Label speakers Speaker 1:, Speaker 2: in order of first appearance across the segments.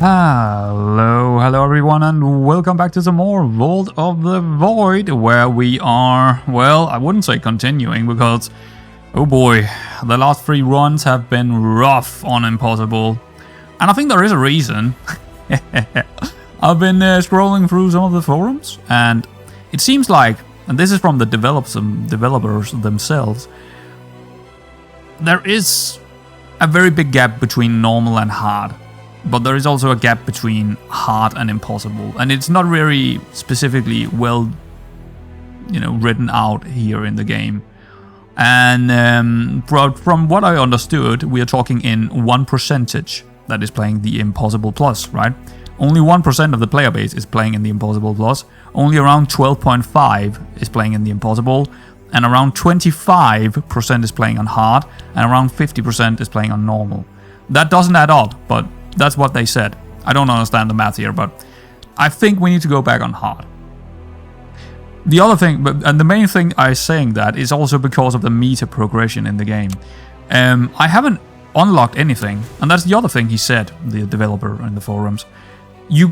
Speaker 1: Hello everyone, and welcome back to some more Vault of the Void, where we are, well, I wouldn't say continuing, because, oh boy, the last 3 runs have been rough on Impossible. And I think there is a reason. I've been scrolling through some of the forums, and it seems like, and this is from the developers themselves, there is a very big gap between normal and hard. But there is also a gap between hard and impossible, and it's not very specifically well, written out here in the game. And from what I understood, we are talking in 1% that is playing the Impossible Plus, right? Only 1% of the player base is playing in the Impossible Plus. Only around 12.5 is playing in the Impossible, and around 25% is playing on hard, and around 50% is playing on normal. That doesn't add up, but that's what they said. I don't understand the math here, but I think we need to go back on hard. The other thing, and the main thing I'm saying that is also because of the meta progression in the game. I haven't unlocked anything, and that's the other thing he said, the developer in the forums. You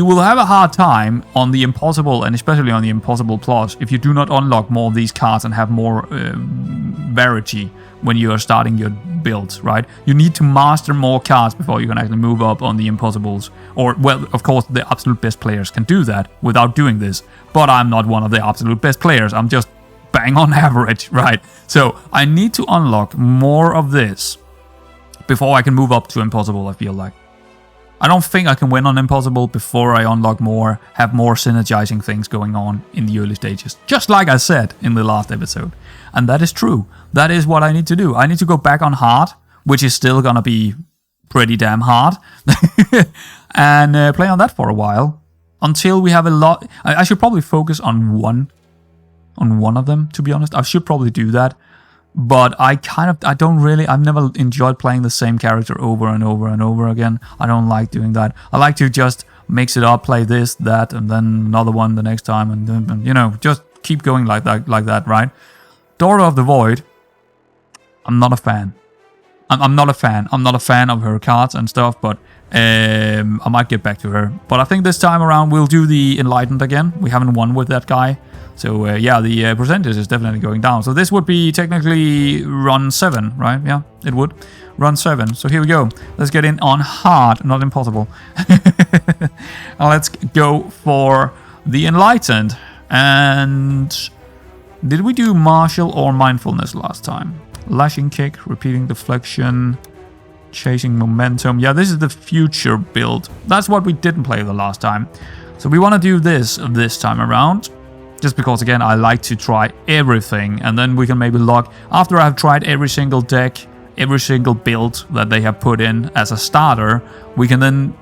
Speaker 1: will have a hard time on the Impossible, and especially on the Impossible Plus, if you do not unlock more of these cards and have more variety when you are starting your builds, right? You need to master more cards before you can actually move up on the Impossibles. Or, well, of course, the absolute best players can do that without doing this. But I'm not one of the absolute best players. I'm just bang on average, right? So I need to unlock more of this before I can move up to Impossible, I feel like. I don't think I can win on Impossible before I unlock more, have more synergizing things going on in the early stages. Just like I said in the last episode. And that is true. That is what I need to do. I need to go back on hard, which is still gonna be pretty damn hard. And play on that for a while. Until we have a lot... I should probably focus on one of them, to be honest. I should probably do that. But I've never enjoyed playing the same character over and over and over again. I don't like doing that. I like to just mix it up, play this, that, and then another one the next time, and then, just keep going like that, right? Daughter of the Void, I'm not a fan. I'm not a fan. I'm not a fan of her cards and stuff, but I might get back to her. But I think this time around we'll do the Enlightened again. We haven't won with that guy. So yeah, the percentage is definitely going down. So this would be technically run 7, right? Yeah, it would. Run 7. So here we go. Let's get in on hard, not impossible. And let's go for the Enlightened. And did we do martial or mindfulness last time? Lashing kick, repeating deflection, chasing momentum. Yeah, this is the future build. That's what we didn't play the last time. So we want to do this time around. Just because, again, I like to try everything, and then we can maybe log... After I've tried every single deck, every single build that they have put in as a starter, we can then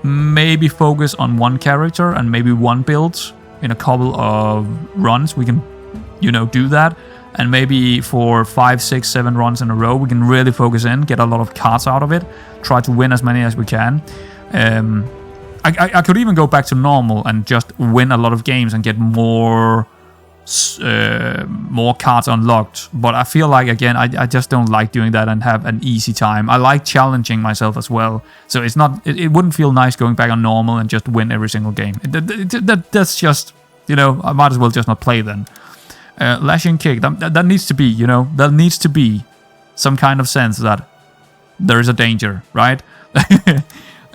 Speaker 1: maybe focus on one character and maybe one build in a couple of runs. We can, do that. And maybe for 5, 6, 7 runs in a row, we can really focus in, get a lot of cards out of it, try to win as many as we can. I could even go back to normal and just win a lot of games and get more cards unlocked. But I feel like, again, I just don't like doing that and have an easy time. I like challenging myself as well. So it's not. It wouldn't feel nice going back on normal and just win every single game. That's just, I might as well just not play then. Lashing kick. That needs to be, there needs to be some kind of sense that there is a danger, right?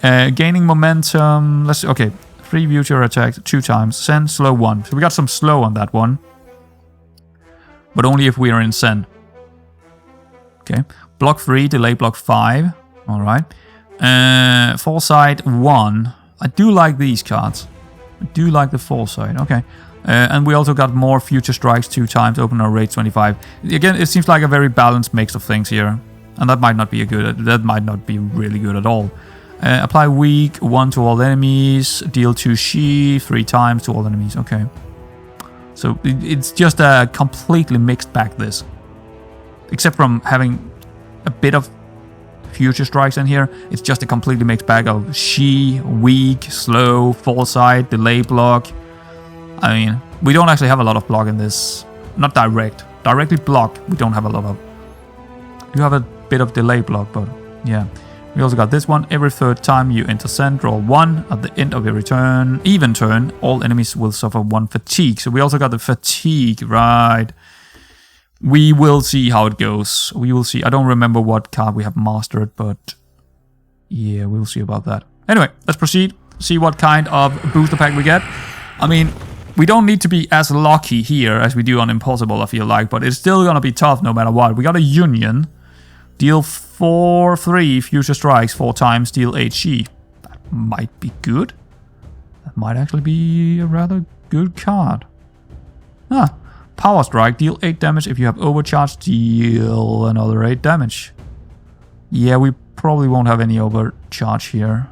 Speaker 1: Gaining momentum. Okay. 3 future attacks 2 times. Sen, slow 1. So we got some slow on that one. But only if we are in Sen. Okay. Block 3, delay block 5. Alright. Foresight 1. I do like these cards. I do like the Foresight. Okay. And we also got more future strikes 2 times. Open our rate 25. Again, it seems like a very balanced mix of things here. And that might not be that might not be really good at all. Apply weak 1 to all enemies. Deal 2 Shi 3 times to all enemies. Okay. So it's just a completely mixed bag, this. Except from having a bit of future strikes in here, it's just a completely mixed bag of Shi, weak, slow, foresight, delay block. I mean, we don't actually have a lot of block in this. Not direct. Directly block, we don't have a lot of. We have a bit of delay block, but yeah. We also got this one. Every third time you intercend, draw 1. At the end of your even turn, all enemies will suffer 1 fatigue. So we also got the fatigue, right? We will see how it goes. We will see. I don't remember what card we have mastered, but yeah, we'll see about that. Anyway, let's proceed. See what kind of booster pack we get. I mean, we don't need to be as lucky here as we do on Impossible, I feel like, but it's still gonna be tough no matter what. We got a Union. Deal 3 future strikes 4 times, deal HE. That might be good. That might actually be a rather good card. Power strike, deal 8 damage. If you have overcharge, deal another 8 damage. Yeah, we probably won't have any overcharge here.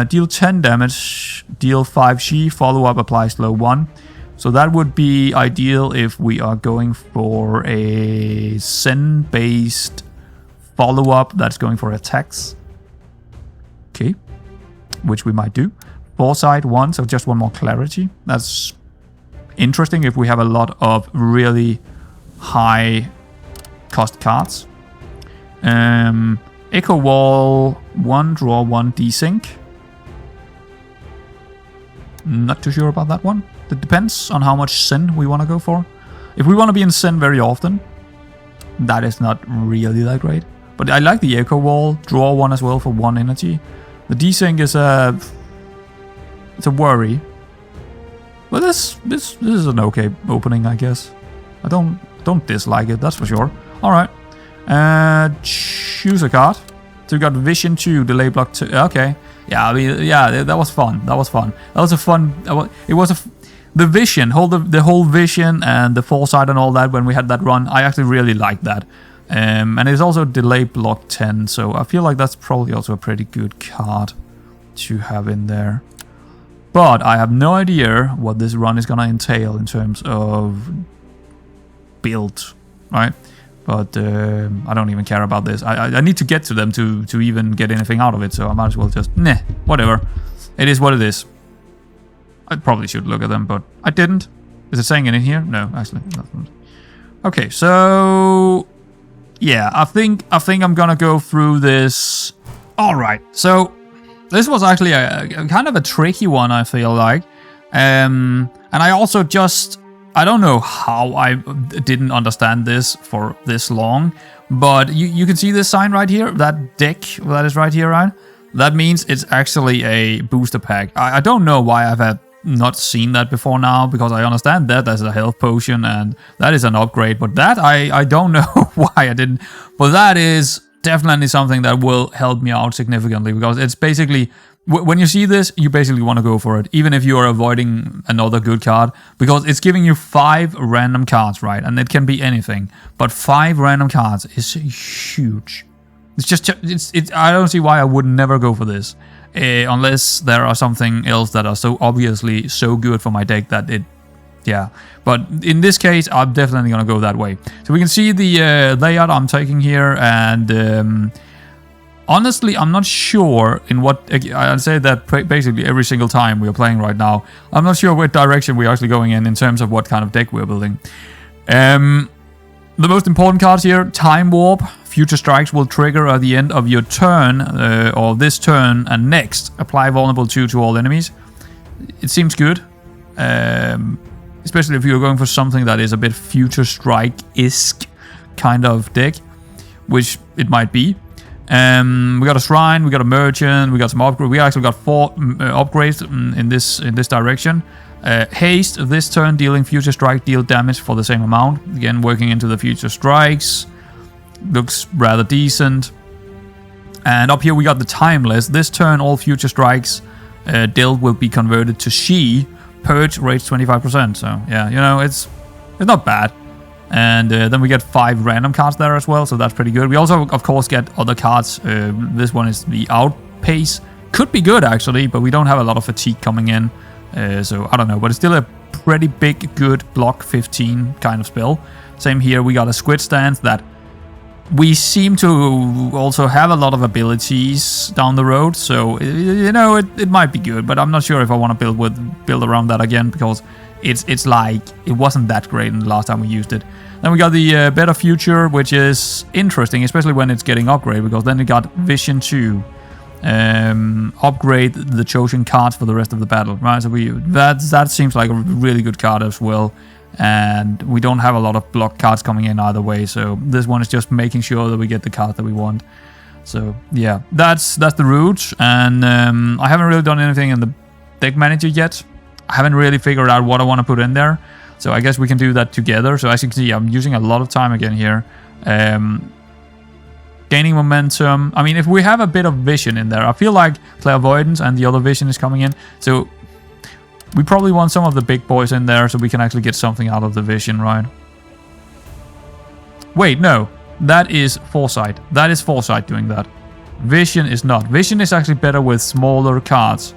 Speaker 1: Deal 10 damage, deal 5 She, follow up, apply slow 1. So that would be ideal if we are going for a Zen-based follow-up that's going for attacks. Okay, which we might do. Foresight 1, so just 1 more clarity. That's interesting if we have a lot of really high cost cards. Echo Wall 1, draw 1, desync. Not too sure about that one. It depends on how much Sin we want to go for. If we want to be in Sin very often, that is not really that great. But I like the Echo Wall. Draw 1 as well for 1 energy. The desync is it's a worry. But this is an okay opening, I guess. I don't dislike it, that's for sure. Alright. Choose a card. So we got Vision 2, Delay Block 2. Okay. Yeah, I mean, yeah, that was fun. That was fun. That was a fun... It was the Vision, the whole Vision and the Foresight and all that when we had that run. I actually really liked that. And it's also Delay Block 10, so I feel like that's probably also a pretty good card to have in there. But I have no idea what this run is gonna entail in terms of build, right? But I don't even care about this. I need to get to them to even get anything out of it, so I might as well just, whatever. It is what it is. I probably should look at them, but I didn't. Is it saying it in here? No, actually. Okay, so... yeah, I think I'm gonna go through this. Alright, so... this was actually a kind of a tricky one, I feel like. And I also just... I don't know how I didn't understand this for this long, but you can see this sign right here, that deck that is right here, right? That means it's actually a booster pack. I don't know why I've not seen that before now, because I understand that there's a health potion and that is an upgrade, but that I don't know why I didn't. But that is definitely something that will help me out significantly, because it's basically... when you see this, you basically want to go for it, even if you are avoiding another good card, because it's giving you 5 random cards, right? And it can be anything, but 5 random cards is huge. It's just, I don't see why I would never go for this, unless there are something else that are so obviously so good for my deck that it, yeah. But in this case, I'm definitely gonna go that way. So we can see the layout I'm taking here, and honestly, I'm not sure in what... I'd say that basically every single time we are playing right now, I'm not sure what direction we're actually going in terms of what kind of deck we're building. The most important cards here, Time Warp. Future strikes will trigger at the end of your turn, or this turn and next. Apply vulnerable 2 to all enemies. It seems good. Especially if you're going for something that is a bit Future Strike-esque kind of deck, which it might be. We got a Shrine, we got a Merchant, we got some upgrades. We actually got 4 upgrades in this direction. Haste, this turn, dealing Future Strike, deal damage for the same amount. Again, working into the Future Strikes. Looks rather decent. And up here we got the Timeless. This turn, all Future Strikes dealt will be converted to She. Purge rates 25%. So, yeah, you know, it's not bad. And then we get 5 random cards there as well, so that's pretty good. We also, of course, get other cards. This one is the Outpace. Could be good, actually, but we don't have a lot of fatigue coming in. So, I don't know. But it's still a pretty big, good block 15 kind of spell. Same here, we got a Squid Stance that We seem to also have a lot of abilities down the road, so you know it might be good. But I'm not sure if I want to build around that again, because it's like it wasn't that great in the last time we used it. Then we got the Better Future, which is interesting, especially when it's getting upgraded, because then it got Vision 2. Upgrade the chosen cards for the rest of the battle, right? So that seems like a really good card as well, and we don't have a lot of block cards coming in either way, so this one is just making sure that we get the card that we want. So yeah, that's the route, and I haven't really done anything in the deck manager yet. I haven't really figured out what I want to put in there, so I guess we can do that together. So as you can see, I'm using a lot of time again here. Gaining momentum. I mean, if we have a bit of vision in there, I feel like clairvoyance and the other vision is coming in. So we probably want some of the big boys in there so we can actually get something out of the vision, right? Wait, no. That is foresight. That is foresight doing that. Vision is not. Vision is actually better with smaller cards.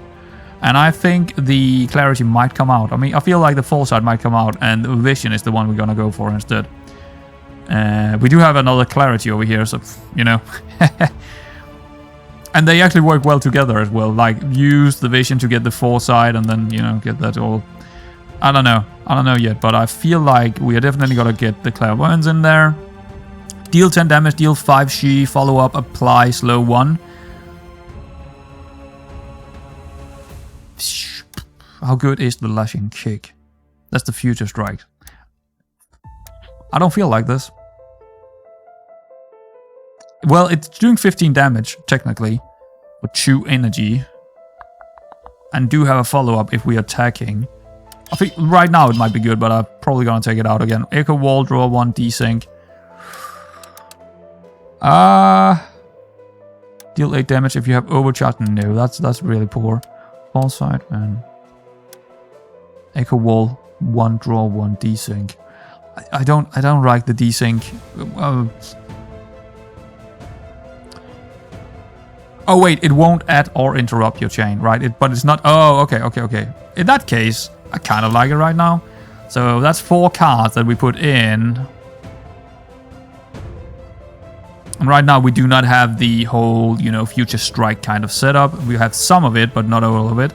Speaker 1: And I think the clarity might come out. I mean, I feel like the foresight might come out and vision is the one we're gonna go for instead. We do have another clarity over here, so, you know. And they actually work well together as well. Like, use the vision to get the foresight and then, you know, get that all. I don't know. I don't know yet, but I feel like we are definitely going to get the clairvoyance in there. Deal 10 damage, deal 5 Shi, follow up, apply, slow 1. How good is the lashing kick? That's the future strike. I don't feel like this. Well, it's doing 15 damage, technically, with 2 energy. And do have a follow-up if we're attacking. I think right now it might be good, but I'm probably gonna take it out again. Echo Wall, draw 1, desync. Deal 8 damage if you have overcharge. No, that's really poor. Ball side and Echo Wall, 1, draw 1, desync. I don't like the desync. Oh wait, it won't add or interrupt your chain, right? But it's not. Oh, okay. In that case, I kind of like it right now. So that's 4 cards that we put in. And right now we do not have the whole, you know, future strike kind of setup. We have some of it, but not all of it.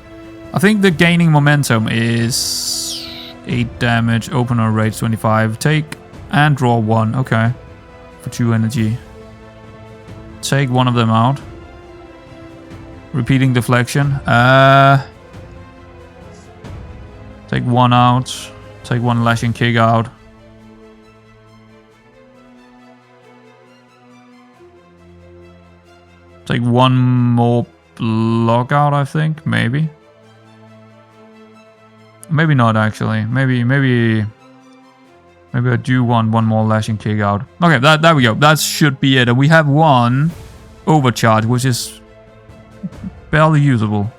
Speaker 1: I think the gaining momentum is 8 damage, opener rate 25, take and draw 1, okay, for 2 energy. Take one of them out. Repeating deflection. Take 1 out, take 1 lashing kick out. Take 1 more block out, I think, maybe. Maybe not actually. Maybe I do want 1 more lashing kick out. Okay, there we go. That should be it. And we have 1 overcharge, which is barely usable.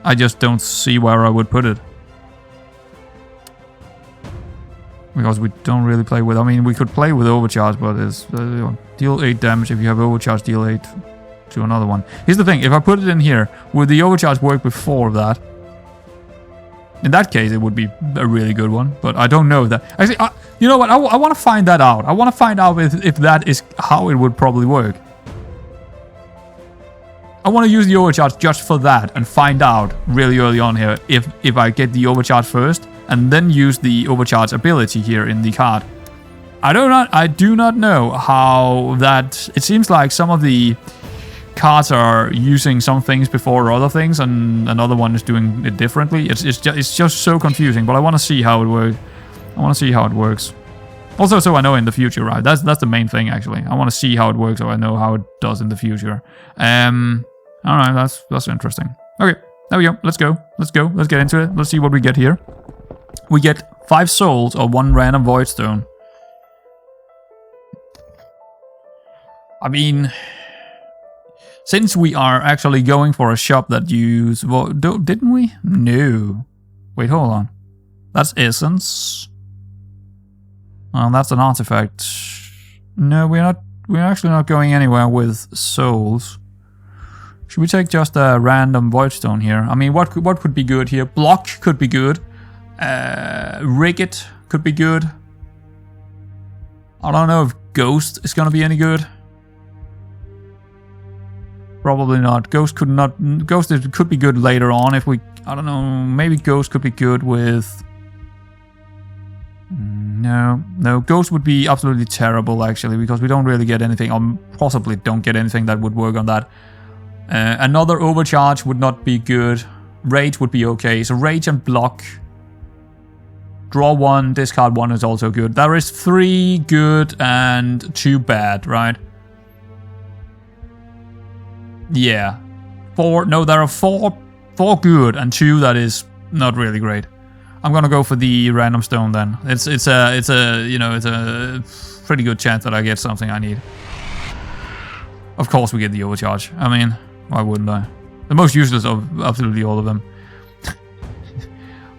Speaker 1: I just don't see where I would put it. Because we don't really play with. I mean, we could play with overcharge, but it's deal 8 damage. If you have overcharge, deal 8 to another one. Here's the thing: if I put it in here, would the overcharge work before that? In that case, it would be a really good one. But I don't know that. Actually, you know what? I want to find that out. I want to find out if that is how it would probably work. I want to use the overcharge just for that and find out really early on here if I get the overcharge first. And then use the overcharge ability here in the card. I do not know how that. It seems like some of the cards are using some things before other things, and another one is doing it differently. It's just so confusing. But I want to see how it works. I want to see how it works. Also, so I know in the future, right? That's the main thing actually. I want to see how it works, so I know how it does in the future. All right, that's interesting. Okay, there we go. Let's go. Let's get into it. Let's see what we get here. We get 5 souls or 1 random void stone. I mean, since we are actually going for a shop that use didn't we? No. Wait, hold on. That's essence. Oh, that's an artifact. No, we're actually not going anywhere with souls. Should we take just a random void stone here? I mean, what could be good here? Block could be good. Rig it could be good. I don't know if Ghost is gonna be any good. Probably not. Ghost could be good later on if we... I don't know. Maybe Ghost could be good with... No. Ghost would be absolutely terrible, actually, because we don't really get anything, or possibly don't get anything that would work on that. Another overcharge would not be good. Rage would be okay. So Rage and Block. Draw 1, discard 1 is also good. There is 3 good and 2 bad, right? Yeah. 4. No, there are 4 good and 2 that is not really great. I'm gonna go for the random stone then. It's a pretty good chance that I get something I need. Of course we get the overcharge. I mean, why wouldn't I? The most useless of absolutely all of them.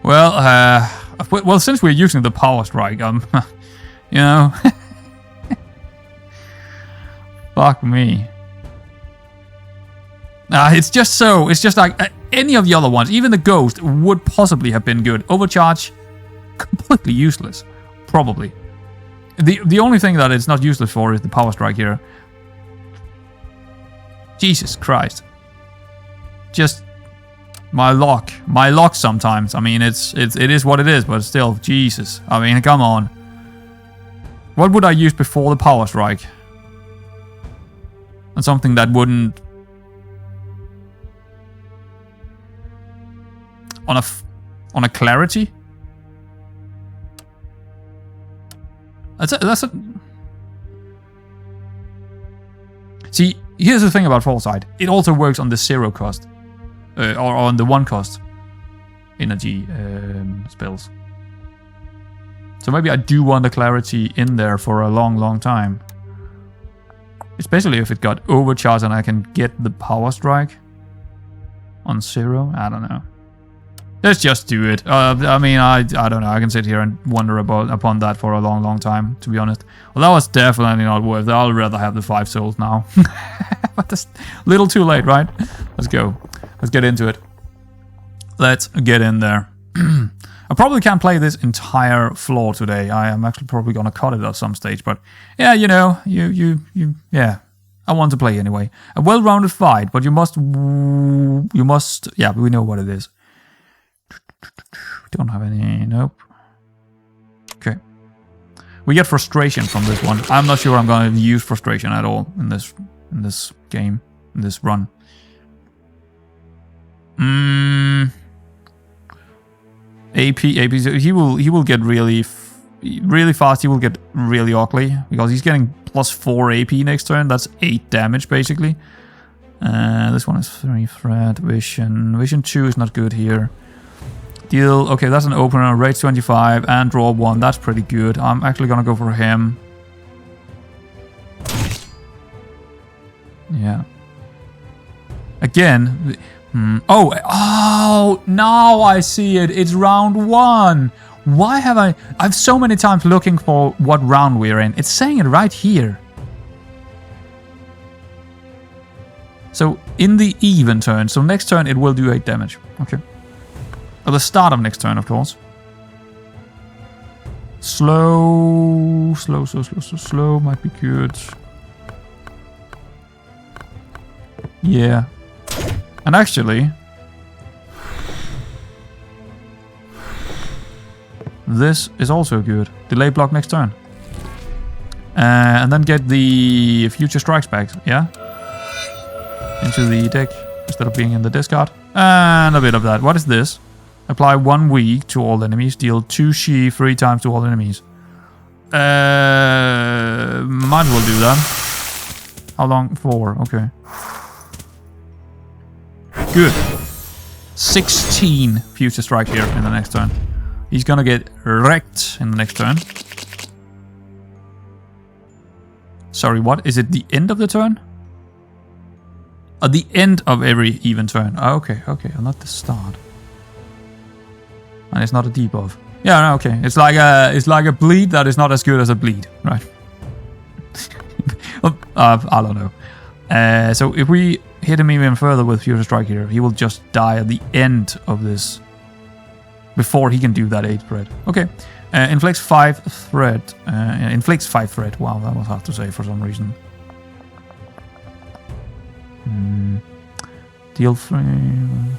Speaker 1: Well, since we're using the power strike, you know, fuck me. It's just like any of the other ones, even the Ghost would possibly have been good. Overcharge, completely useless, probably. The only thing that it's not useless for is the power strike here. Jesus Christ. Just my luck sometimes. I mean, it is what it is, but still, Jesus. I mean, come on. What would I use before the power strike? And something that wouldn't... On a clarity? That's a... See, here's the thing about Foresight. It also works on the 0 cost. Or on the 1 cost. Energy spells. So maybe I do want the clarity in there for a long time. Especially if it got overcharged and I can get the power strike. On 0? I don't know. Let's just do it. I mean, I don't know. I can sit here and wonder upon that for a long time, to be honest. Well, that was definitely not worth it. I'll rather have the 5 souls now. But that's a little too late, right? Let's go. Let's get into it. Let's get in there. I probably can't play this entire floor today. I am actually probably going to cut it at some stage. But yeah, you know, yeah. I want to play anyway. A well-rounded fight, but you must, yeah, we know what it is. Don't have any, nope. Okay. We get frustration from this one. I'm not sure I'm going to use frustration at all in this game, in this run. AP, he will get really fast. He will get really ugly because he's getting +4 AP next turn. That's 8 damage basically. This one is 3 threat, vision 2 is not good here. Deal, okay, that's an opener, rate 25 and draw 1, that's pretty good. I'm actually gonna go for him. Yeah. Again, oh, now I see it, it's round 1. Why have I've so many times looking for what round we're in. It's saying it right here. So in the even turn, so next turn it will do 8 damage, okay. At the start of next turn, of course. Slow might be good. Yeah. And actually, this is also good. Delay block next turn. And then get the future strikes back, yeah? Into the deck instead of being in the discard. And a bit of that. What is this? Apply 1 weak to all enemies. Deal 2 she 3 times to all enemies. Might as well do that. How long? 4. Okay. Good. 16 future strike here in the next turn. He's gonna get wrecked in the next turn. Sorry, what? Is it the end of the turn? At the end of every even turn. Oh, okay, not the start. And it's not a debuff. Yeah, no, okay. It's like a bleed that is not as good as a bleed, right? I don't know. So if we hit him even further with Future Strike here, he will just die at the end of this. Before he can do that 8 threat. Okay. Inflicts 5 threat. Inflicts 5 threat. Wow, that was hard to say for some reason. Deal 3.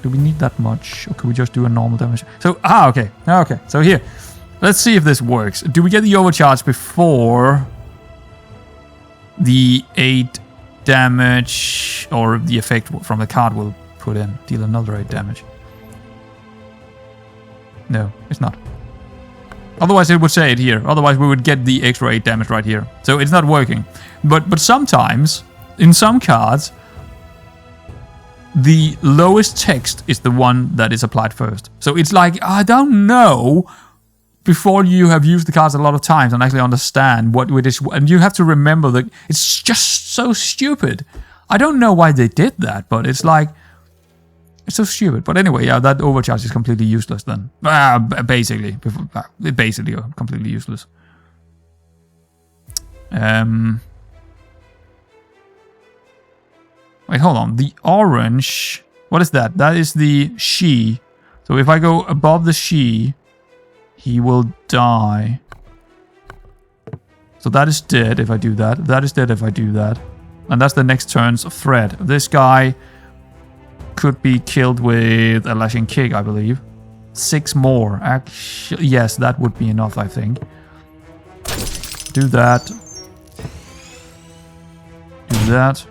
Speaker 1: Do we need that much? Or could we just do a normal damage? So, okay. Okay, so here. Let's see if this works. Do we get the overcharge before the 8 damage or the effect from the card will put in? Deal another 8 damage. No, it's not. Otherwise it would say it here. Otherwise we would get the extra 8 damage right here. So it's not working. But sometimes, in some cards, the lowest text is the one that is applied first. So it's like, I don't know, before you have used the cards a lot of times and actually understand what it is. And you have to remember that it's just so stupid. I don't know why they did that, but it's like, it's so stupid. But anyway, yeah, that overcharge is completely useless then. Basically completely useless. Wait, hold on. The orange, what is that? That is the she. So if I go above the she, he will die. So that is dead if I do that. That is dead if I do that. And that's the next turn's threat. This guy could be killed with a lashing kick, I believe. 6 more. Actually, yes, that would be enough, I think. Do that. Do that.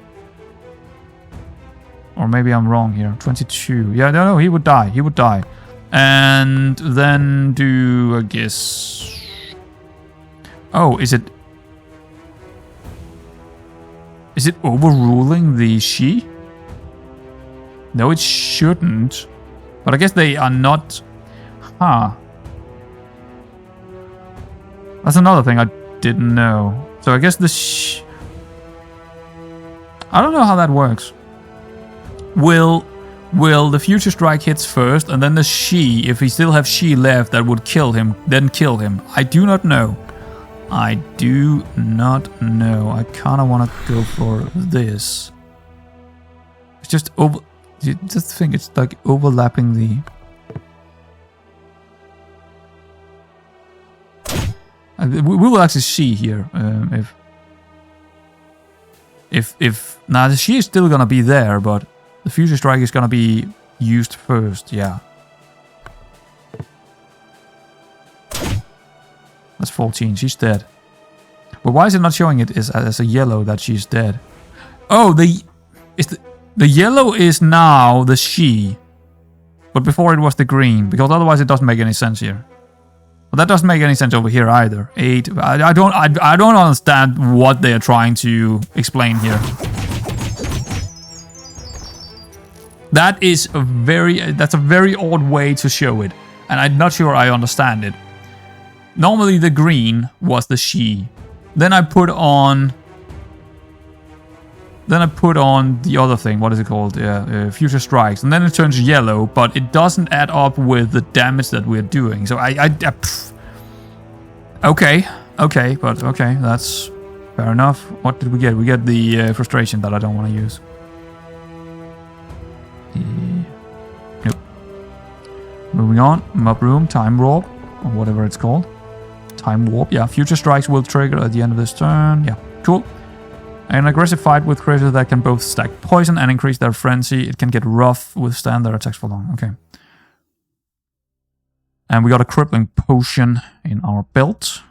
Speaker 1: Or maybe I'm wrong here. 22. Yeah, no, he would die. He would die. And then do, I guess... Oh, is it overruling the she? No, it shouldn't. But I guess they are not... Huh. That's another thing I didn't know. So I guess the I don't know how that works. Will the Future Strike hits first, and then the she, if he still have she left, that would kill him, then kill him? I do not know. I do not know. I kind of want to go for this. It's just over... Just think, it's like overlapping the... we will actually see here if now the she is still gonna be there, but the Future Strike is gonna be used first. Yeah, that's 14. She's dead. But why is it not showing it as a yellow that she's dead? Oh, the yellow is now the she, but before it was the green, because otherwise it doesn't make any sense here. But that doesn't make any sense over here either. 8. I don't understand what they are trying to explain here. That's a very odd way to show it, and I'm not sure I understand it. Normally the green was the she. Then I put on the other thing. What is it called? Future Strikes. And then it turns yellow, but it doesn't add up with the damage that we're doing. So okay, but okay, that's fair enough. What did we get? We get the frustration that I don't want to use. Nope. Moving on. Mob Room, Time Warp, or whatever it's called. Time Warp, yeah. Future Strikes will trigger at the end of this turn. Yeah, cool. An aggressive fight with creatures that can both stack poison and increase their frenzy. It can get rough, withstand their attacks for long. Okay. And we got a crippling potion in our belt.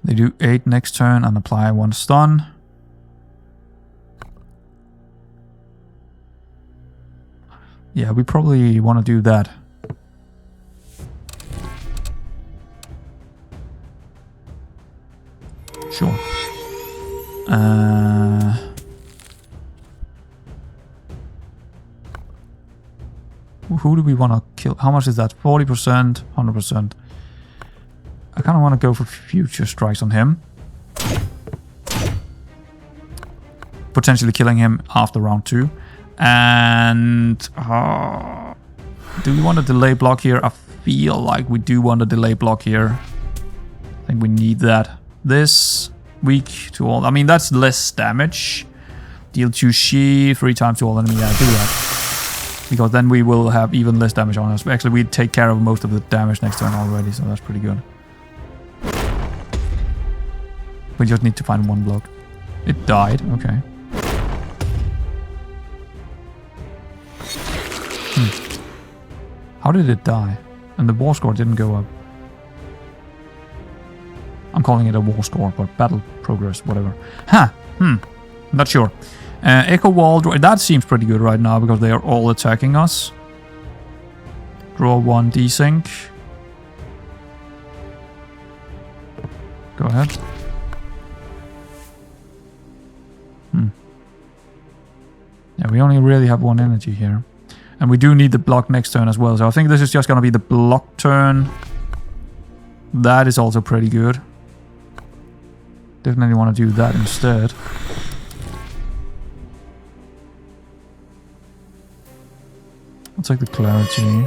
Speaker 1: They do 8 next turn and apply 1 stun. Yeah, we probably want to do that. Sure. Who do we want to kill? How much is that? 40%, 100%. I kind of want to go for Future Strikes on him. Potentially killing him after round 2. And do we want a delay block here? I feel like we do want a delay block here. I think we need that. This Weak to all. I mean, that's less damage. Deal 2 she, 3 times to all enemy. Yeah, do that. Because then we will have even less damage on us. Actually, we take care of most of the damage next turn already, so that's pretty good. We just need to find one block. It died, okay. How did it die? And the war score didn't go up. I'm calling it a war score, but battle progress, whatever. Huh, not sure. Echo wall, that seems pretty good right now because they are all attacking us. Draw 1 desync. Go ahead. Yeah, we only really have 1 energy here. And we do need the block next turn as well. So I think this is just going to be the block turn. That is also pretty good. Definitely want to do that instead. I'll take the clarity.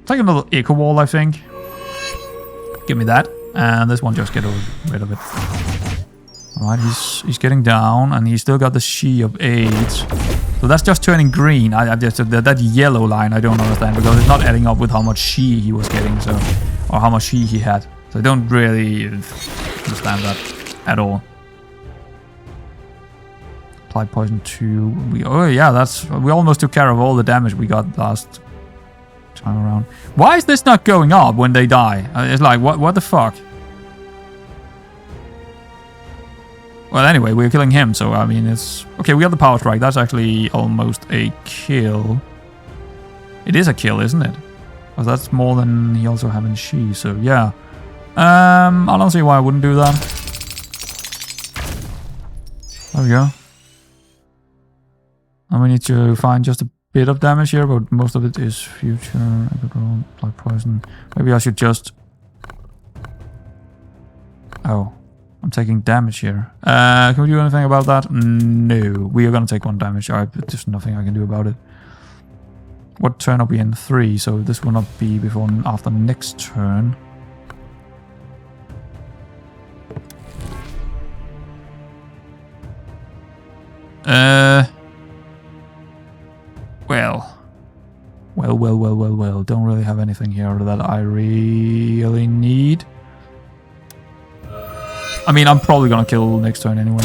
Speaker 1: Take another echo wall, I think. Give me that. And this one just get rid of it. Alright, he's getting down, and he's still got the she of 8. So that's just turning green. I just that yellow line I don't understand because it's not adding up with how much she he was getting, so or how much she he had. So I don't really understand that at all. Apply poison 2. Oh yeah, we almost took care of all the damage we got last time around. Why is this not going up when they die? It's like what the fuck? Well, anyway, we're killing him, so I mean it's okay. We got the power strike. That's actually almost a kill. It is a kill, isn't it? Because that's more than he also having she. So yeah, I don't see why I wouldn't do that. There we go. And we need to find just a bit of damage here, but most of it is future. I could roll, apply poison. Maybe I should just... Oh, I'm taking damage here. Can we do anything about that? No, we are going to take 1 damage. There's nothing I can do about it. What turn are we in? 3, so this will not be before after next turn. Well. Don't really have anything here that I really need. I mean, I'm probably gonna kill next turn anyway.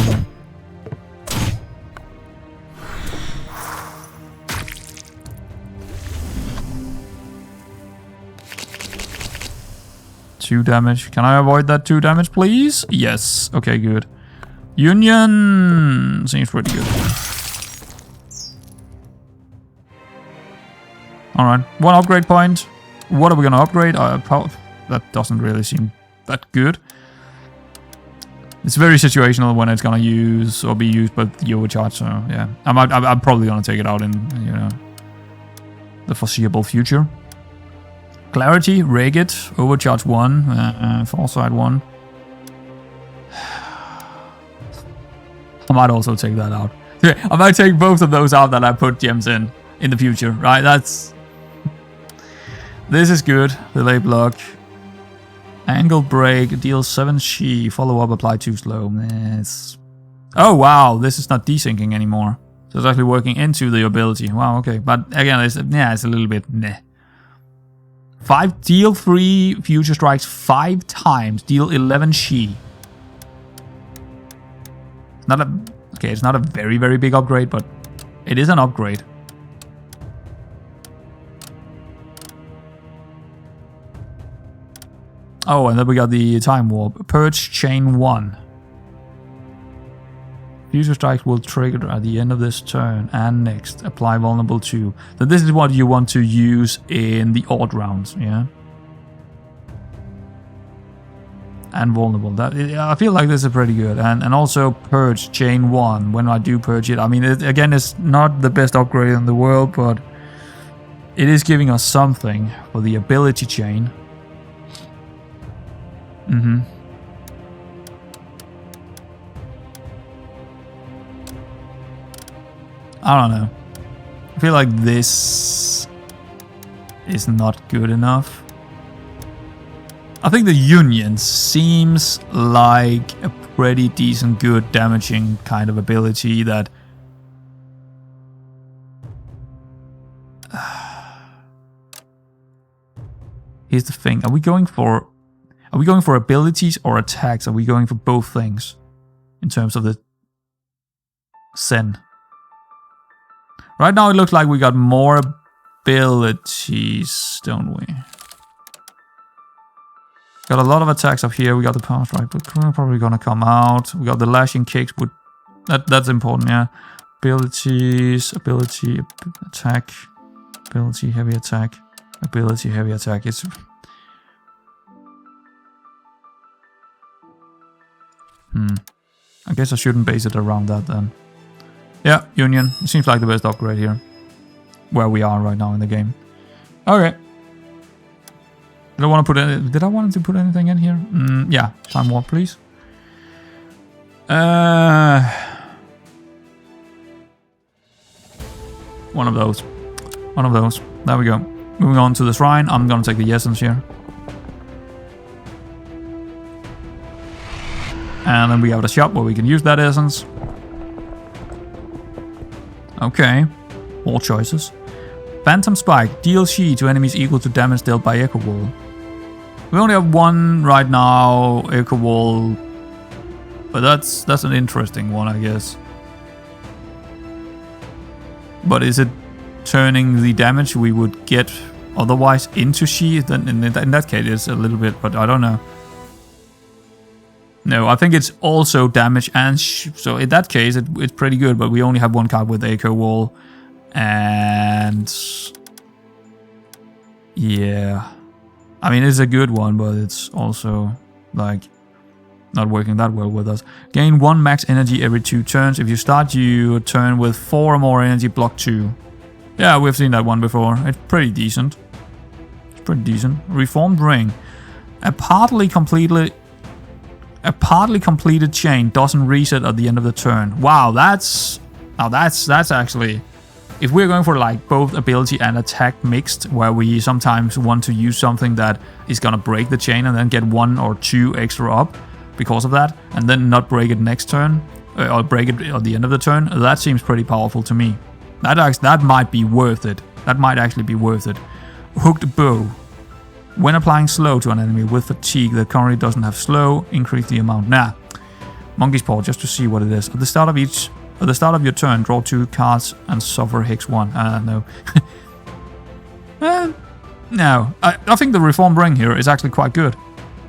Speaker 1: Two damage. Can I avoid that 2 damage, please? Yes. Okay, good. Union seems pretty good. Alright, 1 upgrade point. What are we gonna upgrade? That doesn't really seem that good. It's very situational when it's gonna use or be used by the overcharge, so yeah. I'm probably gonna take it out in, you know, the foreseeable future. Clarity, reg it, overcharge 1, foresight 1. I might also take that out. I might take both of those out that I put gems in the future, right? This is good. Delay block. Angle break. Deal 7 she. Follow up. Apply 2 slow. Oh wow. This is not desyncing anymore. So it's actually working into the ability. Wow. Okay. But again, it's a little bit meh. 5. Deal 3 future strikes 5 times. Deal 11 she. It's not a very, very big upgrade, but it is an upgrade. Oh, and then we got the time warp. Purge chain 1. Future strikes will trigger at the end of this turn and next. Apply vulnerable 2. So this is what you want to use in the odd rounds, yeah? And vulnerable. I feel like this is pretty good. And also purge chain 1 when I do purge it. I mean, again, it's not the best upgrade in the world, but it is giving us something for the ability chain. I don't know. I feel like this is not good enough. I think the Union seems like a pretty decent, good damaging kind of ability that... Here's the thing, are we going for abilities or attacks? Are we going for both things in terms of the Zen? Right now it looks like we got more abilities, don't we? Got a lot of attacks up here. We got the power strike, but we're probably gonna come out. We got the lashing kicks, but that's important, yeah. Abilities, ability, attack, ability, heavy attack, ability, heavy attack. It's I guess I shouldn't base it around that then. Yeah, Union. It seems like the best upgrade here. Where we are right now in the game. Okay. Did I want to put anything in here? Yeah, time warp, please. One of those. One of those. There we go. Moving on to the shrine. I'm gonna take the essence here. And then we have the shop where we can use that essence. Okay. More choices. Phantom Spike. DLC to enemies equal to damage dealt by Echo Wall. We only have one right now, Echo Wall. But that's an interesting one, I guess. But is it turning the damage we would get otherwise into She? Then in that case it's a little bit, but I don't know. No, I think it's also damage and so in that case it's pretty good, but we only have one card with Echo Wall. And yeah, I mean it's a good one, but it's also like not working that well with us. Gain 1 max energy every 2 turns. If you start your turn with 4 or more energy, block 2. Yeah, we've seen that one before. It's pretty decent. It's pretty decent. Reformed Ring. A partly completed chain doesn't reset at the end of the turn. Wow, that's actually, if we're going for like both ability and attack mixed, where we sometimes want to use something that is gonna break the chain and then get 1 or 2 extra up because of that, and then not break it next turn, or break it at the end of the turn, that seems pretty powerful to me. That might be worth it. That might actually be worth it. Hooked Bow. When applying slow to an enemy with fatigue that currently doesn't have slow, increase the amount. Nah. Monkey's Paw, just to see what it is. At the start of your turn, draw 2 cards and suffer Hex 1. No. No. I think the Reformed Ring here is actually quite good.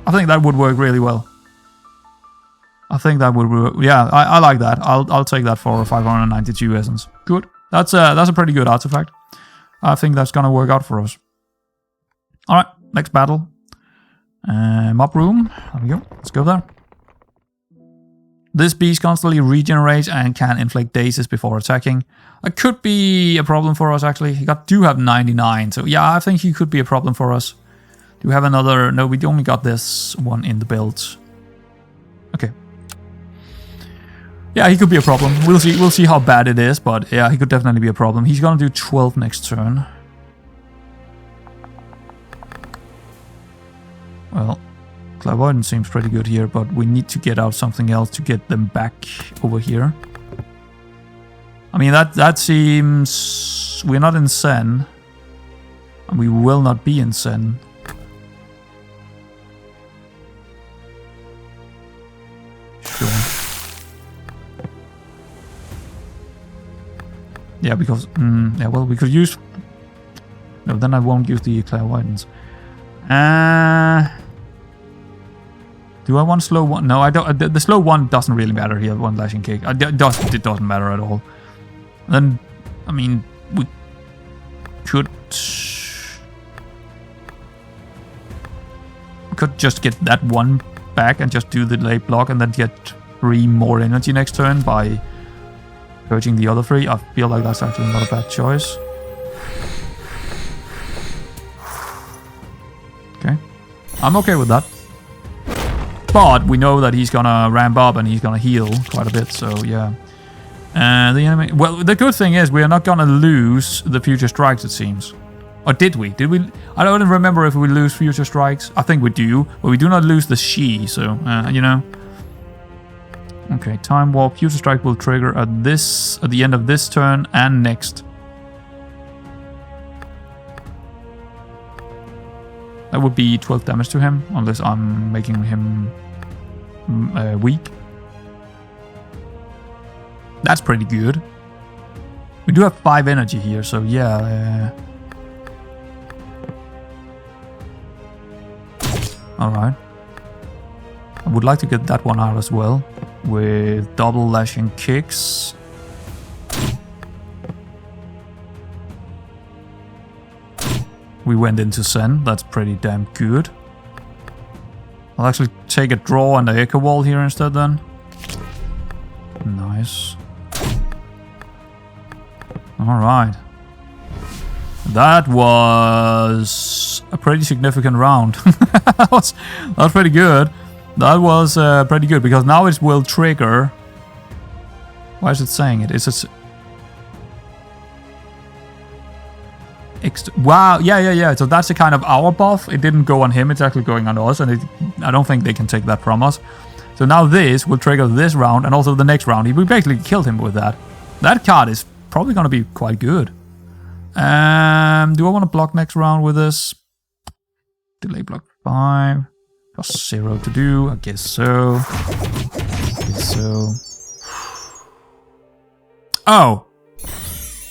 Speaker 1: I think that would work really well. I think that would work. Yeah, I like that. I'll take that for 592 essence. Good. That's a pretty good artifact. I think that's gonna work out for us. Alright, next battle. Mob room. There we go. Let's go there. This beast constantly regenerates and can inflict dazes before attacking. That could be a problem for us, actually. He do have 99, so yeah, I think he could be a problem for us. Do we have another? No, we only got this one in the build. Okay. Yeah, he could be a problem. We'll see how bad it is, but yeah, he could definitely be a problem. He's gonna do 12 next turn. Well, Clairvoyance seems pretty good here, but we need to get out something else to get them back over here. I mean, that seems... We're not in Sen. And we will not be in Sen. Sure. Yeah, because... yeah, well, we could use... No, then I won't use the Clairvoyance. Do I want slow one? No, I don't. The slow one doesn't really matter here. One lashing kick. It doesn't matter at all. Then, I mean, we could just get that one back and just do the late block and then get 3 more energy next turn by purging the other 3. I feel like that's actually not a bad choice. Okay, I'm okay with that. But we know that he's gonna ramp up and he's gonna heal quite a bit, so yeah. And the enemy... Well, the good thing is we are not gonna lose the future strikes, it seems. Or did we? Did we? I don't remember if we lose future strikes. I think we do, but we do not lose the she. So you know. Okay, time warp. Future strike will trigger at the end of this turn and next. That would be 12 damage to him, unless I'm making him weak. That's pretty good. We do have 5 energy here, so yeah. Alright. I would like to get that one out as well, with double lashing kicks. We went into Zen, that's pretty damn good. I'll actually take a draw on the Echo Wall here instead then. Nice. Alright. That was a pretty significant round. that was pretty good. That was pretty good, because now it will trigger... Why is it saying it? It's a... Wow, yeah. So that's a kind of our buff. It didn't go on him, it's actually going on us, and I don't think they can take that from us. So now this will trigger this round, and also the next round. We basically killed him with that. That card is probably going to be quite good. Do I want to block next round with this? Delay block 5. Got 0 to do, I guess so. Oh,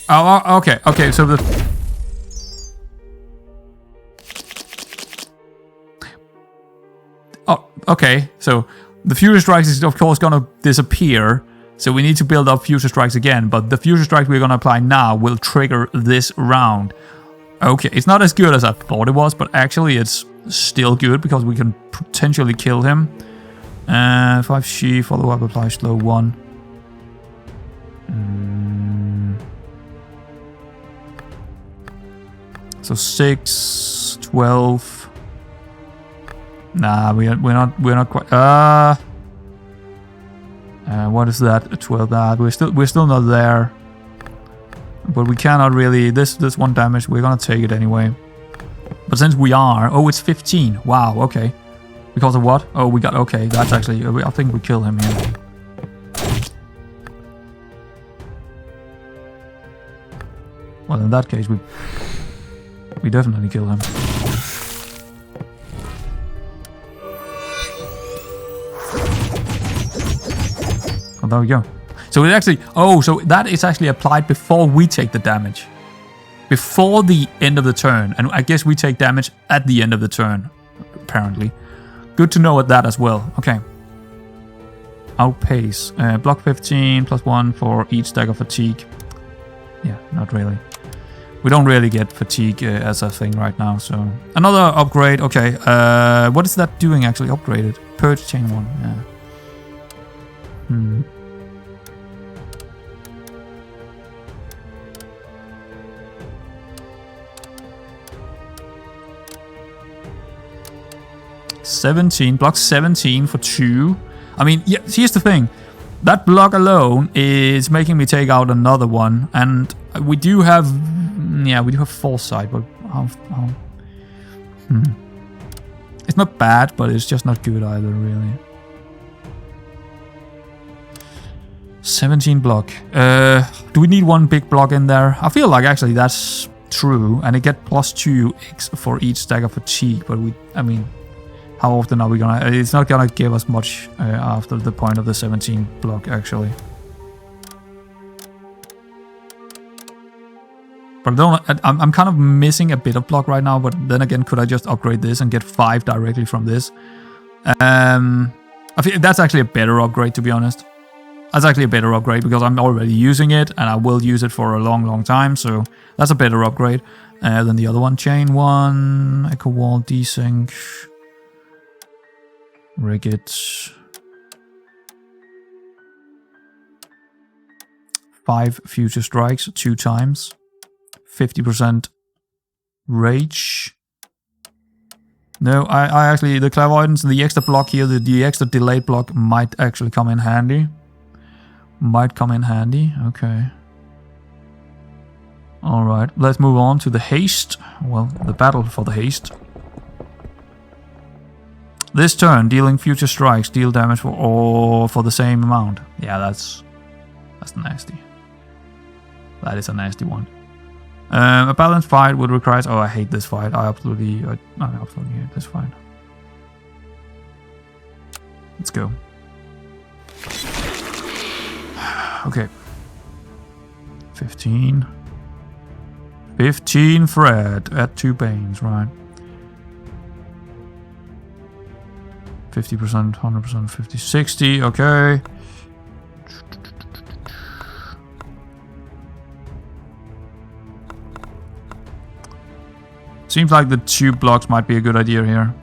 Speaker 1: okay, so the... Oh, okay, so the Future Strikes is of course gonna disappear, so we need to build up Future Strikes again, but the Future Strike we're gonna apply now will trigger this round. Okay, it's not as good as I thought it was, but actually it's still good because we can potentially kill him. 5 she, follow up, apply slow 1. So 6, 12. Nah, we're not quite. What is that? 12. We're still not there. But we cannot really. This 1 damage. We're gonna take it anyway. But since we are, oh, it's 15. Wow. Okay. Because of what? Oh, we got. Okay, that's actually. I think we kill him here. Well, in that case, we definitely kill him. Oh, there we go. So it actually... Oh, so that is actually applied before we take the damage. Before the end of the turn. And I guess we take damage at the end of the turn, apparently. Good to know at that as well. Okay. Outpace. Block 15, +1 for each stack of fatigue. Yeah, not really. We don't really get fatigue as a thing right now, so... Another upgrade, okay. What is that doing actually upgraded? Purge chain 1, yeah. 17, block 17 for 2. I mean, yeah, here's the thing. That block alone is making me take out another one, and we do have, yeah, we do have foresight, but how it's not bad, but it's just not good either, really. 17 block. Do we need 1 big block in there? I feel like actually that's true, and it get +2x for each stack of fatigue, but I mean, how often are we gonna... It's not gonna give us much after the point of the 17 block, actually. But I'm kind of missing a bit of block right now, but then again, could I just upgrade this and get 5 directly from this? I think that's actually a better upgrade, to be honest. That's actually a better upgrade because I'm already using it, and I will use it for a long, long time, so that's a better upgrade than the other one. Chain 1, Echo Wall, Desync... Rig it. 5 future strikes 2 times. 50% rage. No, I actually, the clairvoyance, the extra block here, the extra delayed block might actually come in handy. Okay. Alright, let's move on to the haste. Well, the battle for the haste. This turn, dealing future strikes, deal damage for the same amount. Yeah, that's nasty. That is a nasty one. A balanced fight would require... Oh, I hate this fight. I absolutely hate this fight. Let's go. Okay. 15. 15 Fred at 2 Banes, right? 50%, 100%, 50, 60, okay. Seems like the 2 blocks might be a good idea here.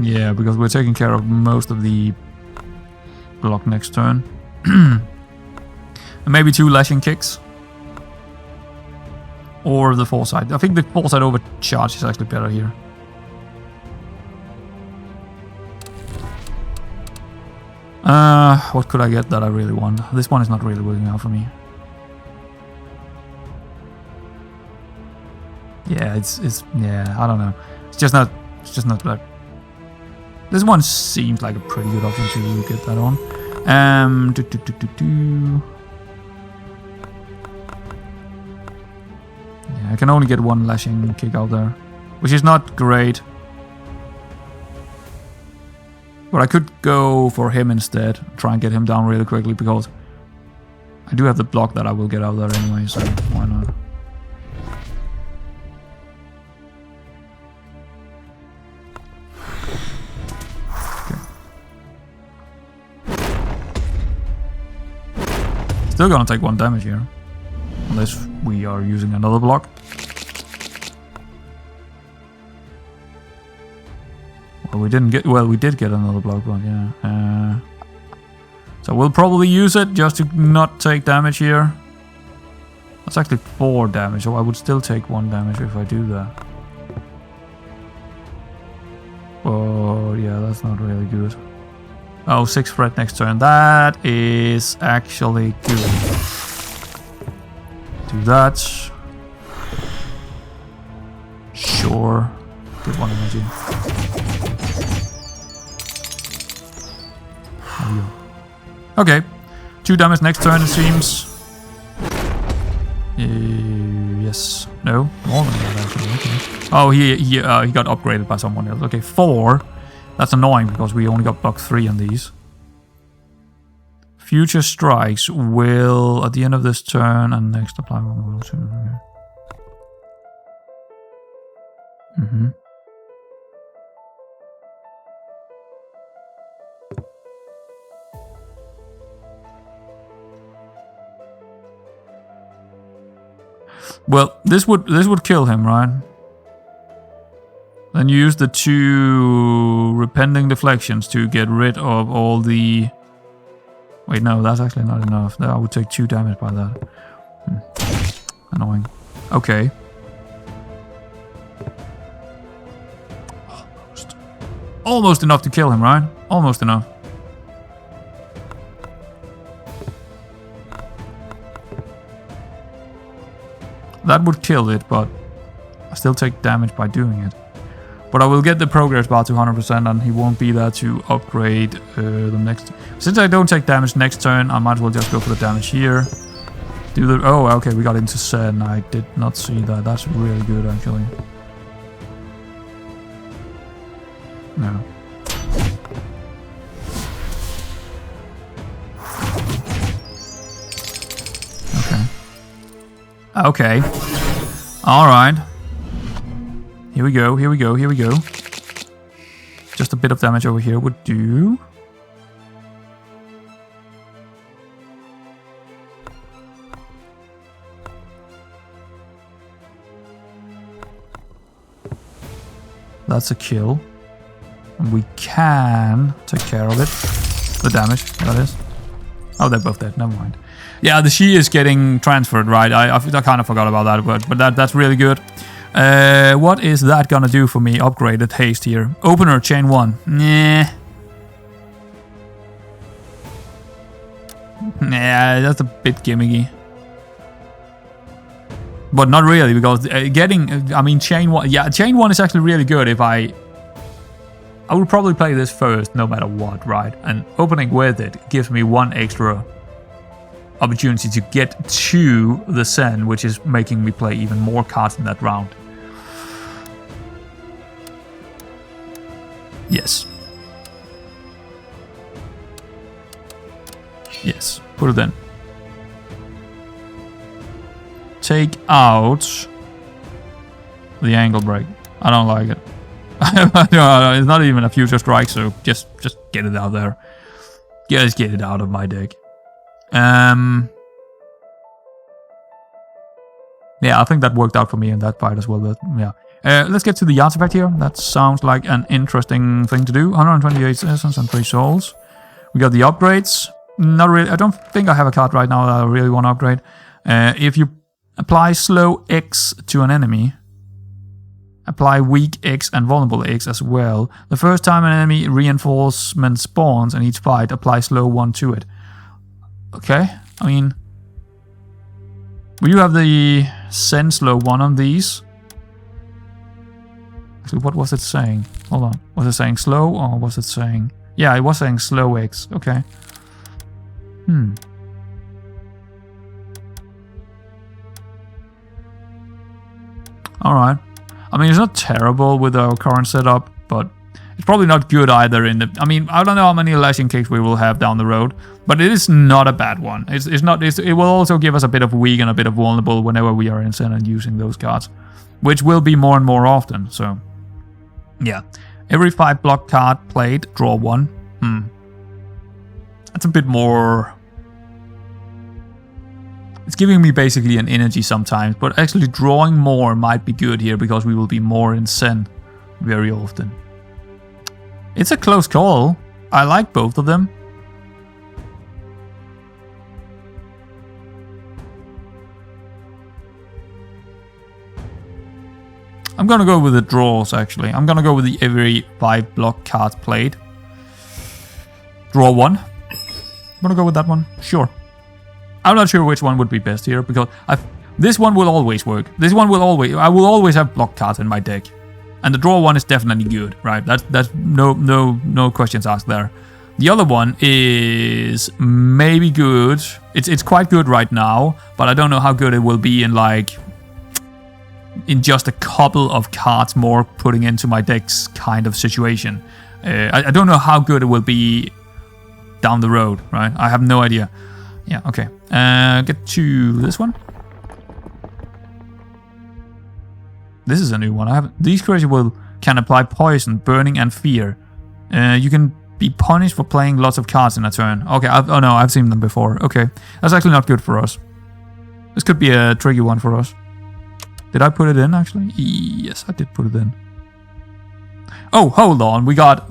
Speaker 1: Yeah, because we're taking care of most of the block next turn. And maybe 2 lashing kicks. Or the foresight. I think the foresight overcharge is actually better here. What could I get that I really want? This one is not really working out for me. Yeah, it's yeah, I don't know. It's just not like... This one seems like a pretty good option to get that on. Yeah, I can only get 1 lashing kick out there, which is not great. But I could go for him instead, try and get him down really quickly, because I do have the block that I will get out there anyway, so why not? Okay. Still gonna take 1 damage here, unless we are using another block. Well, we didn't get... Well, we did get another block, but yeah. So we'll probably use it just to not take damage here. That's actually 4 damage, so I would still take 1 damage if I do that. Oh, yeah, that's not really good. Oh, 6 Fred next turn. That is actually good. Do that. Sure. Get 1 energy. Okay, 2 damage next turn it seems. Yes, no, more than that actually. Okay. Oh, he got upgraded by someone else. Okay, 4. That's annoying because we only got block 3 on these. Future strikes will at the end of this turn and next apply one will too. Okay. Well, this would kill him, right? Then use the 2 repenting deflections to get rid of all the... Wait, no, that's actually not enough. I would take 2 damage by that. Annoying. Okay. Almost enough to kill him, right? Almost enough. That would kill it, but I still take damage by doing it. But I will get the progress bar to 100% and he won't be there to upgrade the next... Since I don't take damage next turn, I might as well just go for the damage here. Do the... Oh, okay, we got into Sen. I did not see that. That's really good, actually. No. Okay. Alright. Here we go, here we go, here we go. Just a bit of damage over here would do. That's a kill. And we can take care of it. The damage, that is. Oh, they're both dead, never mind. Yeah, the she is getting transferred, right? I kind of forgot about that, but that's really good. What is that gonna do for me? Upgraded haste here. Opener, chain 1. Nah. Yeah, that's a bit gimmicky. But not really, because I mean, chain 1... Yeah, chain 1 is actually really good if I would probably play this first, no matter what, right? And opening with it gives me one extra opportunity to get to the Zen, which is making me play even more cards in that round. Yes. Yes, put it in. Take out the angle break. I don't like it. It's not even a future strike, so just get it out there. Just get it out of my deck. Yeah, I think that worked out for me in that fight as well. But yeah, let's get to the artifact here. That sounds like an interesting thing to do. 128 essence and 3 souls. We got the upgrades. Not really. I don't think I have a card right now that I really want to upgrade. If you apply slow X to an enemy, apply weak X and vulnerable X as well. The first time an enemy reinforcement spawns in each fight, apply slow 1 to it. Okay, I mean, we do have the send slow 1 on these. Actually, what was it saying? Hold on. Was it saying slow or was it saying... Yeah, it was saying slow X. Okay. Alright. I mean, it's not terrible with our current setup, but it's probably not good either in the... I mean, I don't know how many lashing kicks we will have down the road, but it is not a bad one. It will also give us a bit of weak and a bit of vulnerable whenever we are in Zen and using those cards, which will be more and more often, so... Yeah. Every 5 block card played, draw 1. That's a bit more... It's giving me basically an energy sometimes, but actually drawing more might be good here because we will be more in Zen very often. It's a close call. I like both of them. I'm gonna go with the draws actually. I'm gonna go with the every 5 block cards played. Draw 1. I'm gonna go with that one. Sure. I'm not sure which one would be best here because this one will always work. This one will always... I will always have block cards in my deck, and the draw 1 is definitely good, right? That's no questions asked there. The other one is maybe good. It's quite good right now, but I don't know how good it will be in just a couple of cards more putting into my deck's kind of situation. I don't know how good it will be down the road, right? I have no idea. Yeah, okay. Get to this one. This is a new one. These creatures can apply poison, burning, and fear. You can be punished for playing lots of cards in a turn. Okay, oh no, I've seen them before. Okay, that's actually not good for us. This could be a tricky one for us. Did I put it in actually? Yes, I did put it in. Oh, hold on. We got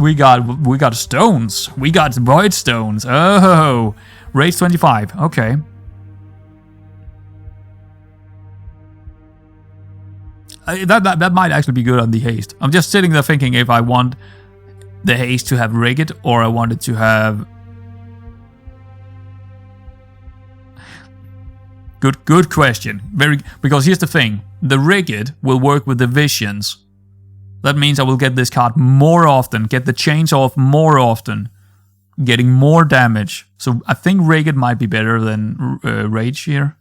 Speaker 1: stones. We got void stones. Oh. Rage 25, okay. That might actually be good on the haste. I'm just sitting there thinking if I want the haste to have Rigid or I want it to have... Good question. Because here's the thing. The Rigid will work with the visions. That means I will get this card more often, get the chains off more often, getting more damage. So I think Rigid might be better than Rage here.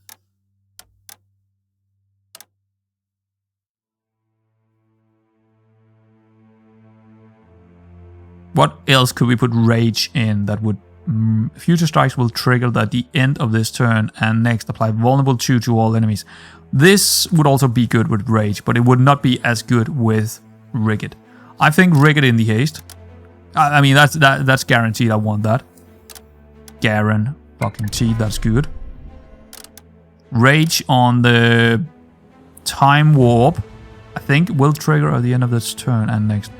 Speaker 1: What else could we put Rage in that would... Future strikes will trigger at the end of this turn and next apply vulnerable 2 to all enemies. This would also be good with Rage, but it would not be as good with Rigid. I think Rigid in the haste. I mean, that's guaranteed. I want that. Garen, fucking T, that's good. Rage on the time warp, I think, will trigger at the end of this turn and next.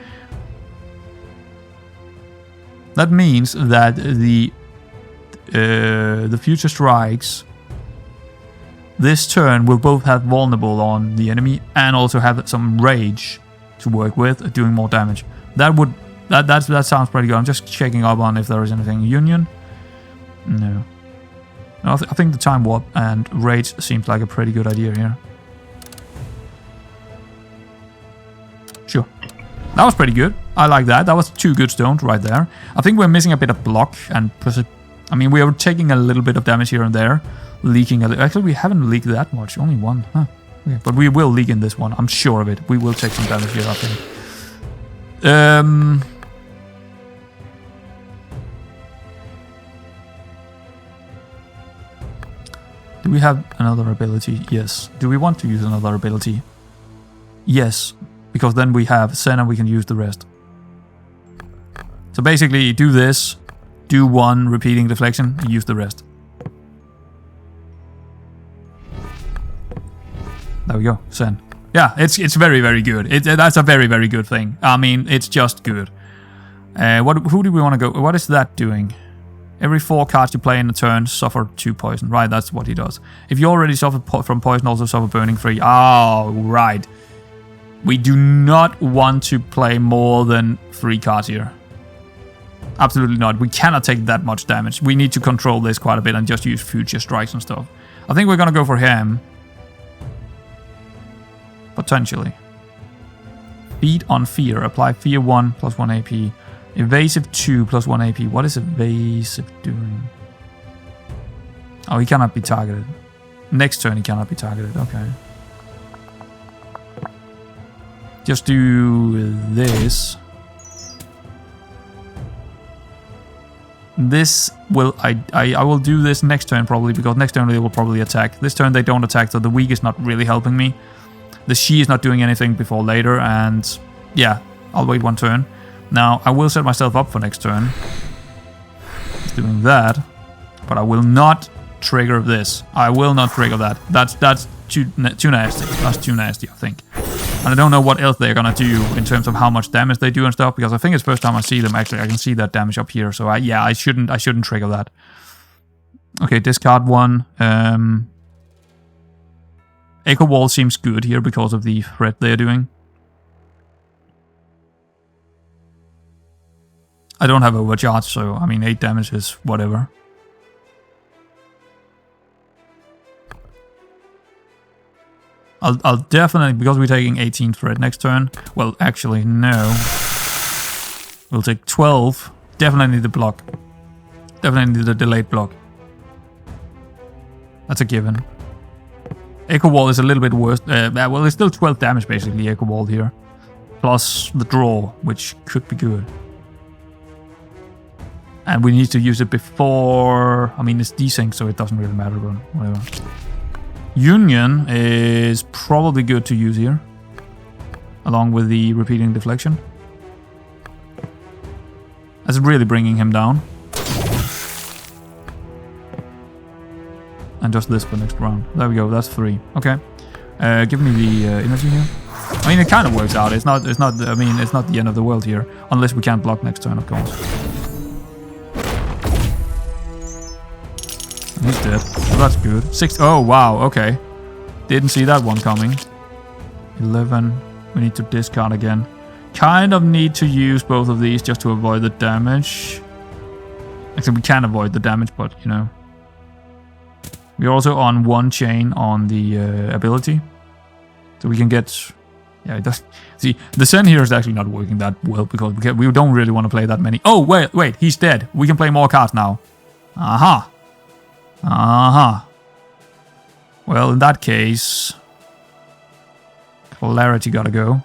Speaker 1: That means that the future strikes this turn will both have vulnerable on the enemy and also have some rage to work with, doing more damage. That sounds pretty good. I'm just checking up on if there is anything. Union? No. No, I think the time warp and rage seems like a pretty good idea here. Sure. That was pretty good. I like that. That was 2 good stones right there. I think we're missing a bit of block and... I mean, we are taking a little bit of damage here and there. Leaking a little... Actually, we haven't leaked that much. Only 1. Huh. Okay. But we will leak in this one. I'm sure of it. We will take some damage here, I think. Do we have another ability? Yes. Do we want to use another ability? Yes. Because then we have Sen and we can use the rest. So basically, do this. Do 1 repeating deflection. And use the rest. There we go. Sen. Yeah, it's very, very good. That's a very, very good thing. I mean, it's just good. Who do we want to go? What is that doing? Every 4 cards you play in a turn suffer 2 poison. Right, that's what he does. If you already suffer from poison, also suffer burning 3. Oh, right. We do not want to play more than 3 cards here. Absolutely not. We cannot take that much damage. We need to control this quite a bit and just use future strikes and stuff. I think we're going to go for him. Potentially. Feed on fear. Apply fear 1 plus 1 AP. Evasive 2 plus 1 AP. What is evasive doing? Oh, he cannot be targeted. Next turn he cannot be targeted. Okay. Just do this. This will... I will do this next turn probably, because next turn they will probably attack. This turn they don't attack, so the weak is not really helping me. The she is not doing anything before later, and yeah, I'll wait 1 turn. Now, I will set myself up for next turn. It's doing that, but I will not trigger this. I will not trigger that. That's too nasty. That's too nasty, I think. And I don't know what else they're gonna do in terms of how much damage they do and stuff, because I think it's the first time I see them. Actually, I can see that damage up here, so I shouldn't trigger that. Okay, discard 1. Echo Wall seems good here because of the threat they're doing. I don't have overcharge, so I mean 8 damage is whatever. I'll definitely, because we're taking 18 threat next turn. Well, actually, no. We'll take 12. Definitely the block. Definitely the delayed block. That's a given. Echo Wall is a little bit worse. Well, it's still 12 damage basically, Echo Wall here. Plus the draw, which could be good. And we need to use it before... I mean, it's desync, so it doesn't really matter, but whatever. Union is probably good to use here. Along with the repeating deflection. That's really bringing him down. And just this for next round. There we go, that's 3. Okay. Give me the energy here. I mean, it kind of works out. It's not, I mean, it's not the end of the world here. Unless we can't block next turn, of course. He's dead. So that's good. 6. Oh, wow. Okay. Didn't see that one coming. 11. We need to discard again. Kind of need to use both of these just to avoid the damage. Actually, we can avoid the damage, but, you know. We're also on 1 chain on the ability. So we can get... Yeah, it does. See, the Sen here is actually not working that well because we don't really want to play that many. Oh, wait. He's dead. We can play more cards now. Aha. Uh-huh. Well, in that case... Clarity gotta go.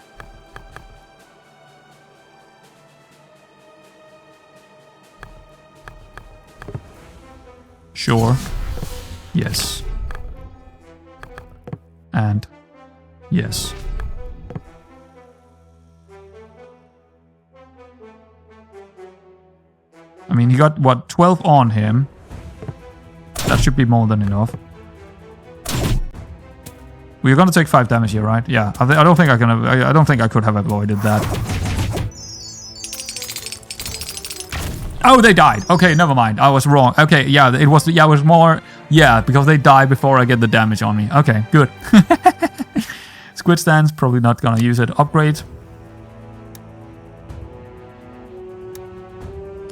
Speaker 1: Sure. Yes. And... Yes. I mean, he got, what, 12 on him. That should be more than enough. We're gonna take 5 damage here, right? Yeah. I don't think I don't think I could have avoided that. Oh, they died. Okay, never mind. I was wrong. Okay, yeah, it was more. Yeah, because they die before I get the damage on me. Okay, good. Squid stance, probably not gonna use it. Upgrade.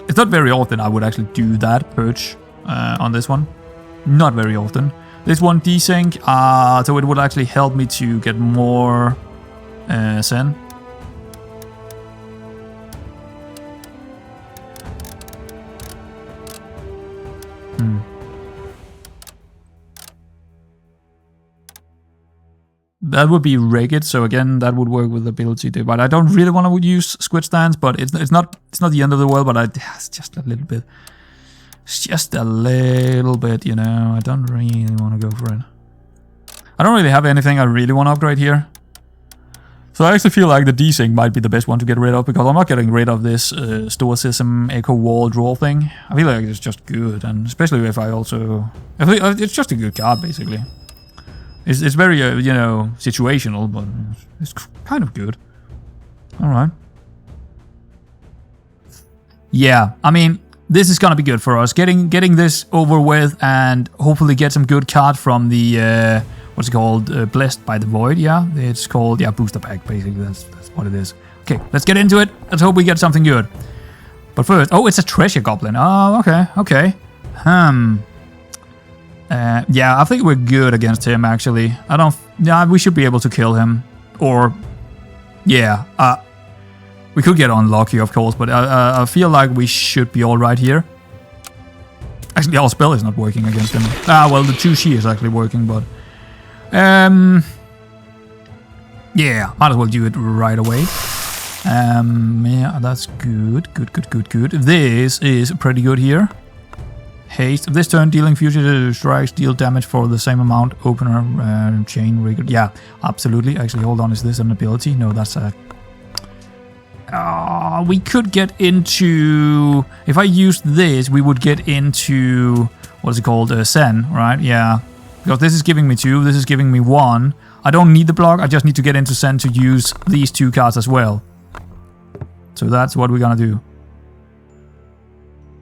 Speaker 1: It's not very often I would actually do that purge on this one. not very often. This one desync, so it would actually help me to get more Zen. That would be rigid, so again, that would work with the ability to. But I don't really want to use squid stance, but it's not the end of the world. But it's just a little bit. It's just a little bit, you know. I don't really want to go for it. I don't really have anything I really want to upgrade here. So I actually feel like the desync might be the best one to get rid of, because I'm not getting rid of this stoicism echo wall draw thing. I feel like it's just good, and especially if I also... It's just a good card, basically. It's very, you know, situational, but it's kind of good. Alright. Yeah, I mean, this is gonna be good for us. Getting this over with and hopefully get some good card from the, what's it called? Blessed by the Void, yeah? It's called, yeah, booster pack, basically. That's what it is. Okay, let's get into it. Let's hope we get something good. But first, oh, it's a treasure goblin. Oh, okay. Yeah, I think we're good against him, actually. Yeah, we should be able to kill him. Or, yeah, we could get unlucky, of course, but I feel like we should be alright here. Actually, our spell is not working against him. Well, the 2C is actually working, but... yeah, might as well do it right away. Yeah, that's good. Good. This is pretty good here. Haste. This turn, dealing future strikes, deal damage for the same amount. Opener, chain rigor. Yeah, absolutely. Actually, hold on. Is this an ability? No, that's a... we could get into... If I used this, we would get into... What is it called? Zen, right? Yeah. Because this is giving me 2. This is giving me 1. I don't need the block. I just need to get into Zen to use these 2 cards as well. So that's what we're gonna do.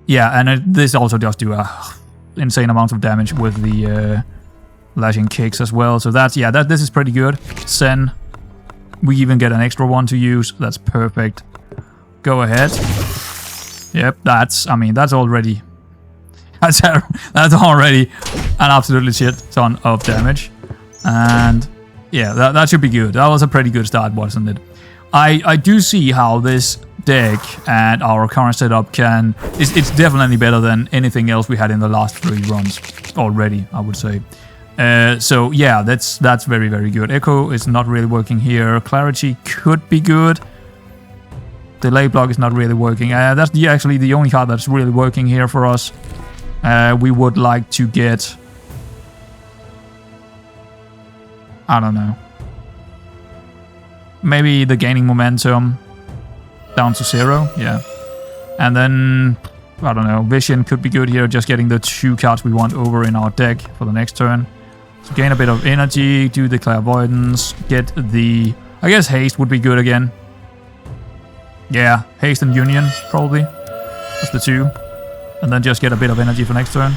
Speaker 1: Yeah, and this also does do insane amounts of damage with the lashing kicks as well. So that's, yeah, this is pretty good. Zen. We even get an extra one to use. That's perfect. Go ahead. Yep, that's already... That's already an absolutely shit ton of damage. And yeah, that should be good. That was a pretty good start, wasn't it? I do see how this deck and our current setup can... It's definitely better than anything else we had in the last 3 runs already, I would say. So yeah, that's very, very good. Echo is not really working here. Clarity could be good. Delay block is not really working. That's actually the only card that's really working here for us. We would like to get... I don't know. Maybe the gaining momentum down to 0, yeah. And then, I don't know, Vision could be good here, just getting the 2 cards we want over in our deck for the next turn. So gain a bit of energy, do the clairvoyance, get the... I guess Haste would be good again. Yeah, Haste and Union, probably. That's the 2. And then just get a bit of energy for next turn.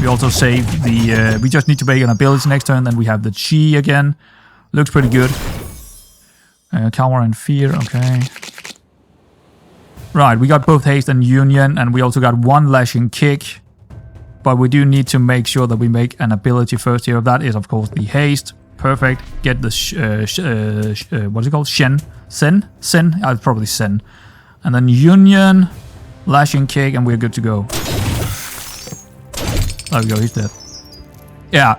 Speaker 1: We also save the... we just need to make an ability next turn, then we have the Chi again. Looks pretty good. Cower and Fear, okay. Right, we got both Haste and Union, and we also got 1 Lashing Kick. But we do need to make sure that we make an ability first here. That is, of course, the Haste. Perfect. Get the... what's it called? Sen? Probably Sen. And then Union, Lashing Kick, and we're good to go. There we go, he's dead. Yeah,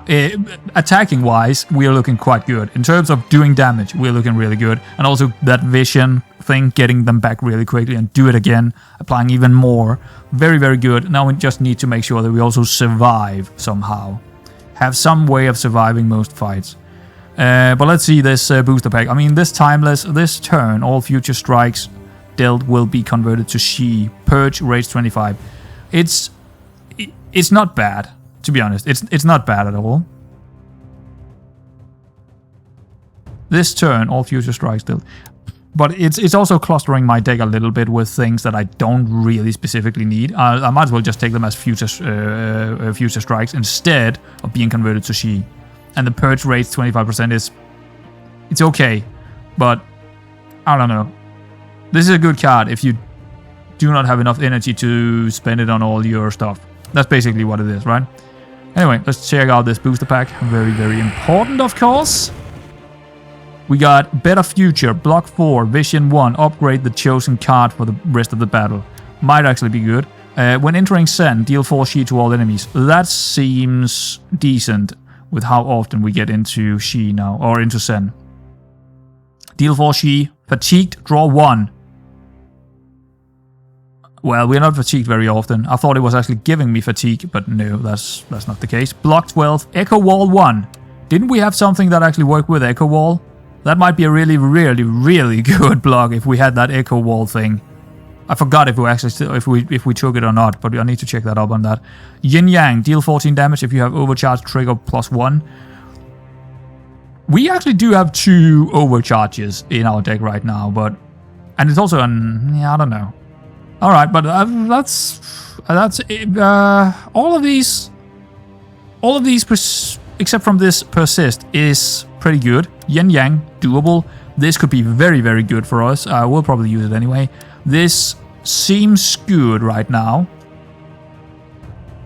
Speaker 1: attacking-wise, we are looking quite good. In terms of doing damage, we're looking really good. And also that Vision thing, getting them back really quickly and do it again, applying even more. Very, very good. Now we just need to make sure that we also survive somehow. Have some way of surviving most fights. But let's see this booster pack. I mean, this Timeless, this turn, all future strikes dealt will be converted to She. Purge, rage 25. It's not bad. To be honest, it's not bad at all. This turn, all future strikes still. But it's also clustering my deck a little bit with things that I don't really specifically need. I might as well just take them as future strikes instead of being converted to She. And the purge rate 25% is... It's okay, but I don't know. This is a good card if you do not have enough energy to spend it on all your stuff. That's basically what it is, right? Anyway, let's check out this booster pack. Very, very important, of course. We got Better Future, Block 4, Vision 1, upgrade the chosen card for the rest of the battle. Might actually be good. When entering Sen, deal 4 Shi to all enemies. That seems decent with how often we get into Shi now, or into Sen. Deal 4 Shi, fatigued, draw 1. Well, we're not fatigued very often. I thought it was actually giving me fatigue, but no, that's not the case. Block 12, Echo Wall 1. Didn't we have something that actually worked with Echo Wall? That might be a really, really, really good block if we had that Echo Wall thing. I forgot if we actually if we took it or not, but I need to check that up on that. Yin Yang, deal 14 damage if you have overcharge trigger +1. We actually do have 2 overcharges in our deck right now, but and it's also an I don't know. All right, but that's all of these except from this persist is pretty good. Yin Yang, doable. This could be very, very good for us. We'll probably use it anyway. This seems good right now.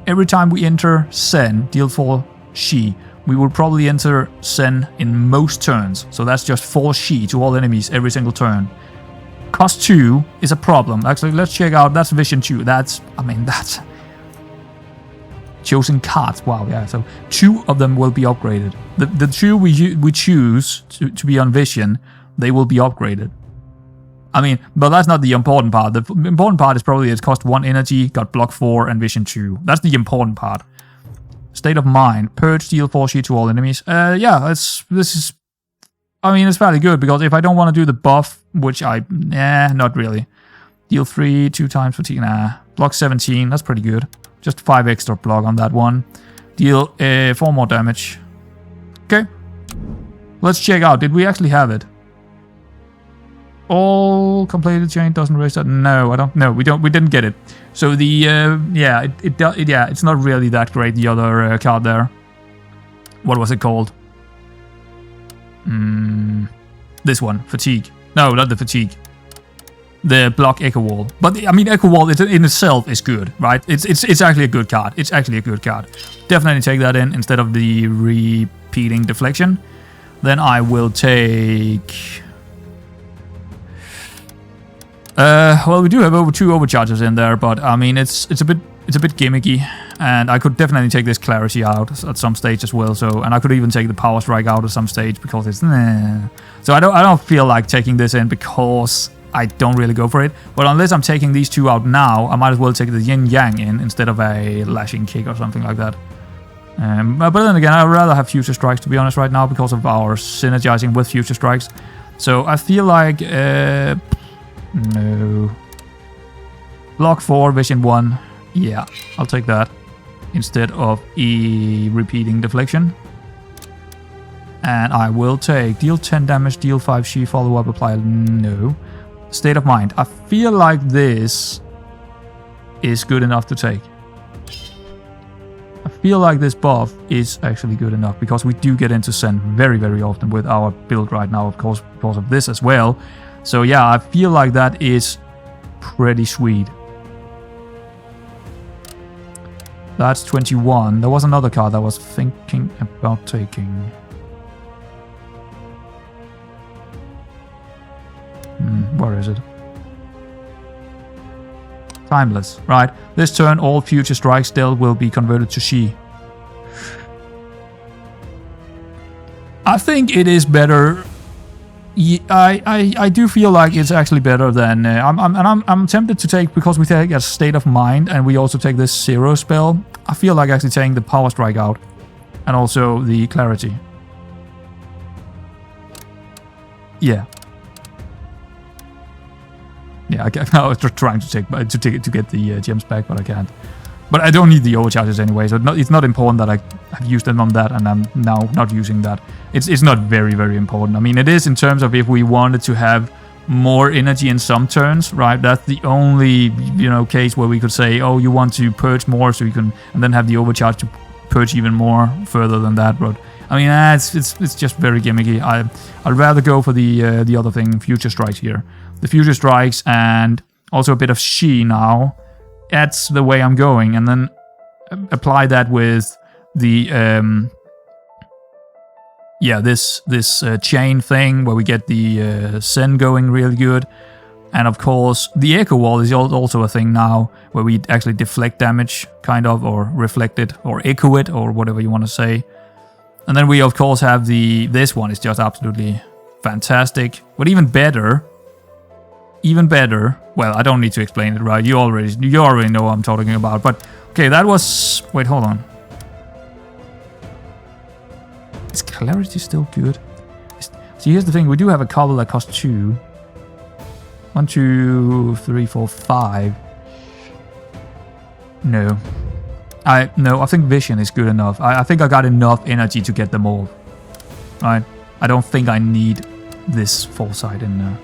Speaker 1: Every time we enter Sen, deal 4 Shi. We will probably enter Sen in most turns. So that's just 4 Shi to all enemies every single turn. Cost 2 is a problem. Actually, let's check out. That's Vision 2. That's chosen cards. Wow, yeah. So 2 of them will be upgraded. The 2 we choose to be on Vision, they will be upgraded. I mean, but that's not the important part. The important part is probably it cost 1 energy, got block 4 and Vision 2. That's the important part. State of Mind. Purge, deal 4 Shi to all enemies. Yeah, it's fairly good because if I don't want to do the buff, which not really. Deal 3, 2 times fatigue, Block 17, that's pretty good. Just 5 extra block on that one. Deal 4 more damage. Okay. Let's check out. Did we actually have it? All completed chain doesn't raise that. No, I don't. No, we didn't get it. So the it's not really that great. The other card there. What was it called? This one, fatigue. No, not the fatigue. The block Echo Wall. But I mean, Echo Wall in itself is good, right? It's actually a good card. It's actually a good card. Definitely take that in instead of the repeating deflection. Then I will take. Well, we do have over 2 overcharges in there, but I mean, it's a bit gimmicky, and I could definitely take this Clarity out at some stage as well. So, and I could even take the Power Strike out at some stage because it's So I don't feel like taking this in because I don't really go for it. But unless I'm taking these 2 out now, I might as well take the Yin Yang in instead of a Lashing Kick or something like that. But then again, I'd rather have Future Strikes to be honest right now because of our synergizing with Future Strikes. So I feel like. No. Block 4, Vision 1. Yeah, I'll take that. Instead of repeating deflection. And I will take deal 10 damage, deal 5 Shi, follow up, apply. No. State of Mind. I feel like this is good enough to take. I feel like this buff is actually good enough because we do get into Sen very, very often with our build right now, of course, because of this as well. So yeah, I feel like that is pretty sweet. That's 21. There was another card I was thinking about taking. Where is it? Timeless, right. This turn, all future strikes dealt will be converted to Shi. I think it is better. I do feel like it's actually better than I'm tempted to take because we take a State of Mind and we also take this Zero spell. I feel like actually taking the Power Strike out and also the Clarity. Yeah, I was just trying to get the gems back, but I can't. But I don't need the overcharges anyway, so it's not important that I have used them on that and I'm now not using that. It's not very, very important. I mean, it is in terms of if we wanted to have more energy in some turns, right? That's the only, case where we could say, oh, you want to purge more so you can, and then have the overcharge to purge even more further than that. But I mean, it's just very gimmicky. I'd rather go for the other thing, Future Strikes here. The Future Strikes and also a bit of Shi now. That's the way I'm going, and then apply that with the this chain thing where we get the Sen going really good. And of course, the echo wall is also a thing now, where we actually deflect damage, kind of, or reflect it, or echo it, or whatever you want to say. And then we of course have this one is just absolutely fantastic, but even better. Well, I don't need to explain it, right? You already know what I'm talking about. But okay, that was. Wait, hold on. Is clarity still good? See, here's the thing. We do have a couple that cost 2. 1, 2, 3, 4, 5. No. I think vision is good enough. I think I got enough energy to get them all. Right? I don't think I need this foresight in there.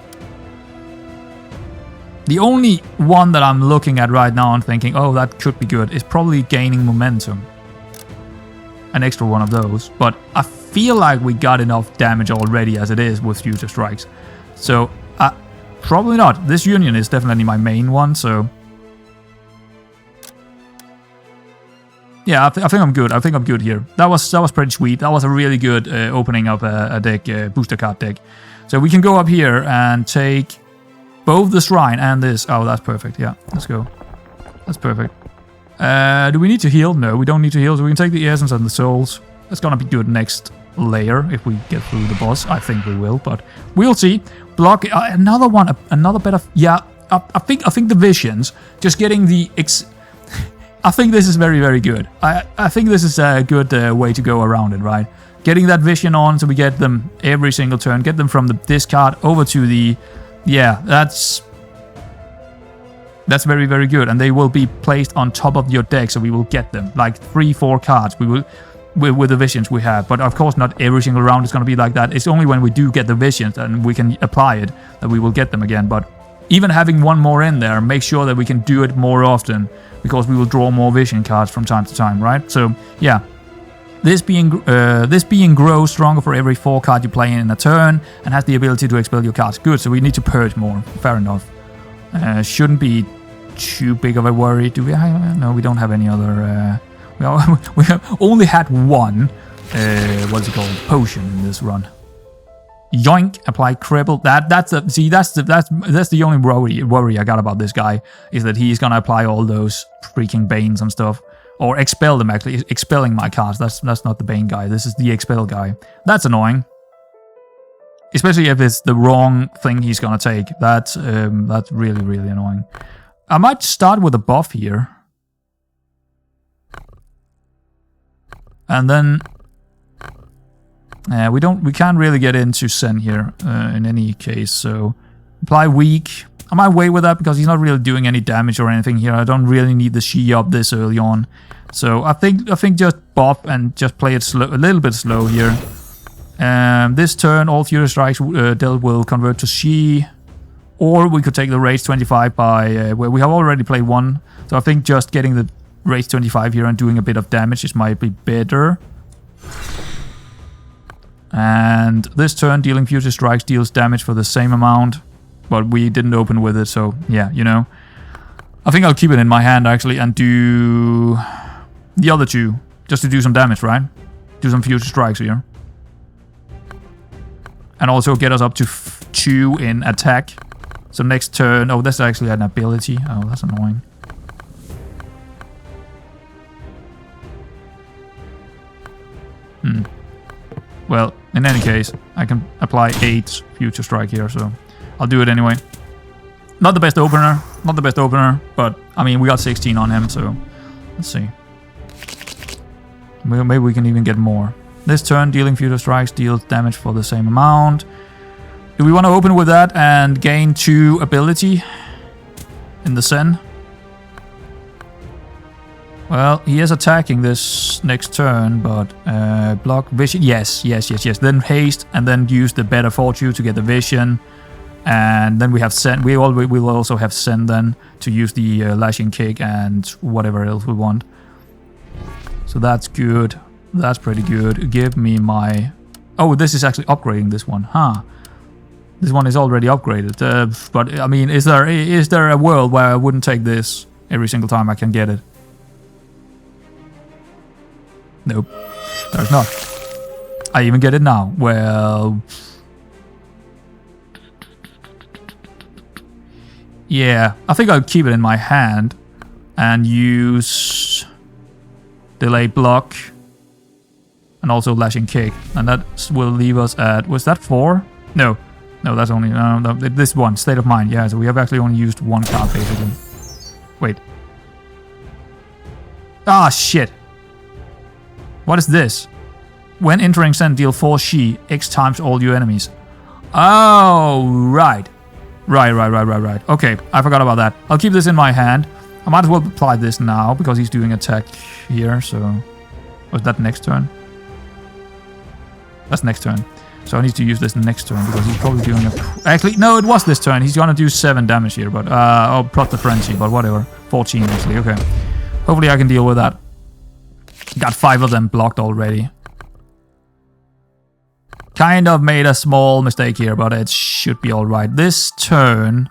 Speaker 1: The only one that I'm looking at right now and thinking, oh, that could be good, is probably gaining momentum. An extra one of those. But I feel like we got enough damage already as it is with future strikes. So, probably not. This union is definitely my main one, so... Yeah, I think I'm good. I think I'm good here. That was pretty sweet. That was a really good opening of a deck, booster card deck. So we can go up here and take both the shrine and this. Oh, that's perfect. Yeah, let's go. That's perfect. Do we need to heal? No, we don't need to heal. So we can take the essence and the souls. That's gonna be good next layer if we get through the boss. I think we will, but we'll see. Block another one, another better. Yeah, I think the visions. Just getting the I think this is very, very good. I think this is a good way to go around it, right? Getting that vision on so we get them every single turn. Get them from the discard over to the... Yeah, that's very, very good. And they will be placed on top of your deck, so we will get them. Like 3-4 cards we will with the visions we have. But of course, not every single round is going to be like that. It's only when we do get the visions and we can apply it that we will get them again. But even having one more in there, make sure that we can do it more often, because we will draw more vision cards from time to time, right? So yeah, this being grows stronger for every 4 card you play in a turn, and has the ability to expel your cards. Good. So we need to purge more. Fair enough. Shouldn't be too big of a worry. Do we? No, we don't have any other. We have only had one. What's it called? Potion in this run. Yoink! Apply cripple. That's the only worry I got about this guy, is that he's gonna apply all those freaking banes and stuff, or expel them. Actually, expelling my cards. That's not the bane guy. This is the expel guy. That's annoying, especially if it's the wrong thing he's gonna take. That's really, really annoying. I might start with a buff here, and then. We can't really get into Sen here in any case, so apply weak. I might wait with that because he's not really doing any damage or anything here. I don't really need the She up this early on, so I think just buff and just play it slow, a little bit slow here. This turn, all future strikes dealt will convert to She, or we could take the rage 25 by where we have already played one. So I think just getting the rage 25 here and doing a bit of damage might be better. And this turn, dealing future strikes deals damage for the same amount, but we didn't open with it, so yeah, you know. I think I'll keep it in my hand, actually, and do the other 2, just to do some damage, right? Do some future strikes here. And also get us up to 2 in attack. So next turn... Oh, that's actually an ability. Oh, that's annoying. Well, in any case, I can apply 8 future strike here, so I'll do it anyway. Not the best opener, but I mean, we got 16 on him, so let's see. Maybe we can even get more. This turn, dealing future strikes deals damage for the same amount. Do we want to open with that and gain 2 ability in the Sen? Well, he is attacking this next turn, but block vision. Yes. Then haste, and then use the better fortune to get the vision, and then we have Sen. We will also have Sen then to use the lashing kick and whatever else we want. So that's good. That's pretty good. Give me my. Oh, this is actually upgrading this one, huh? This one is already upgraded. But I mean, is there a world where I wouldn't take this every single time I can get it? Nope. There's not. I even get it now. Well... Yeah, I think I'll keep it in my hand and use delay block and also lashing kick, and that will leave us at, was that 4? No, that's only this one, state of mind. Yeah, so we have actually only used 1 card basically. Wait. Ah, shit. What is this? When entering send, deal 4 Shi, X times all your enemies. Oh, right. Right. Okay, I forgot about that. I'll keep this in my hand. I might as well apply this now, because he's doing attack here, so... Was that next turn? That's next turn. So I need to use this next turn, because he's probably doing a... Actually, no, it was this turn. He's gonna do 7 damage here, but... I'll plot the frenzy, but whatever. 14, actually, okay. Hopefully I can deal with that. Got 5 of them blocked already. Kind of made a small mistake here, but it should be alright. This turn,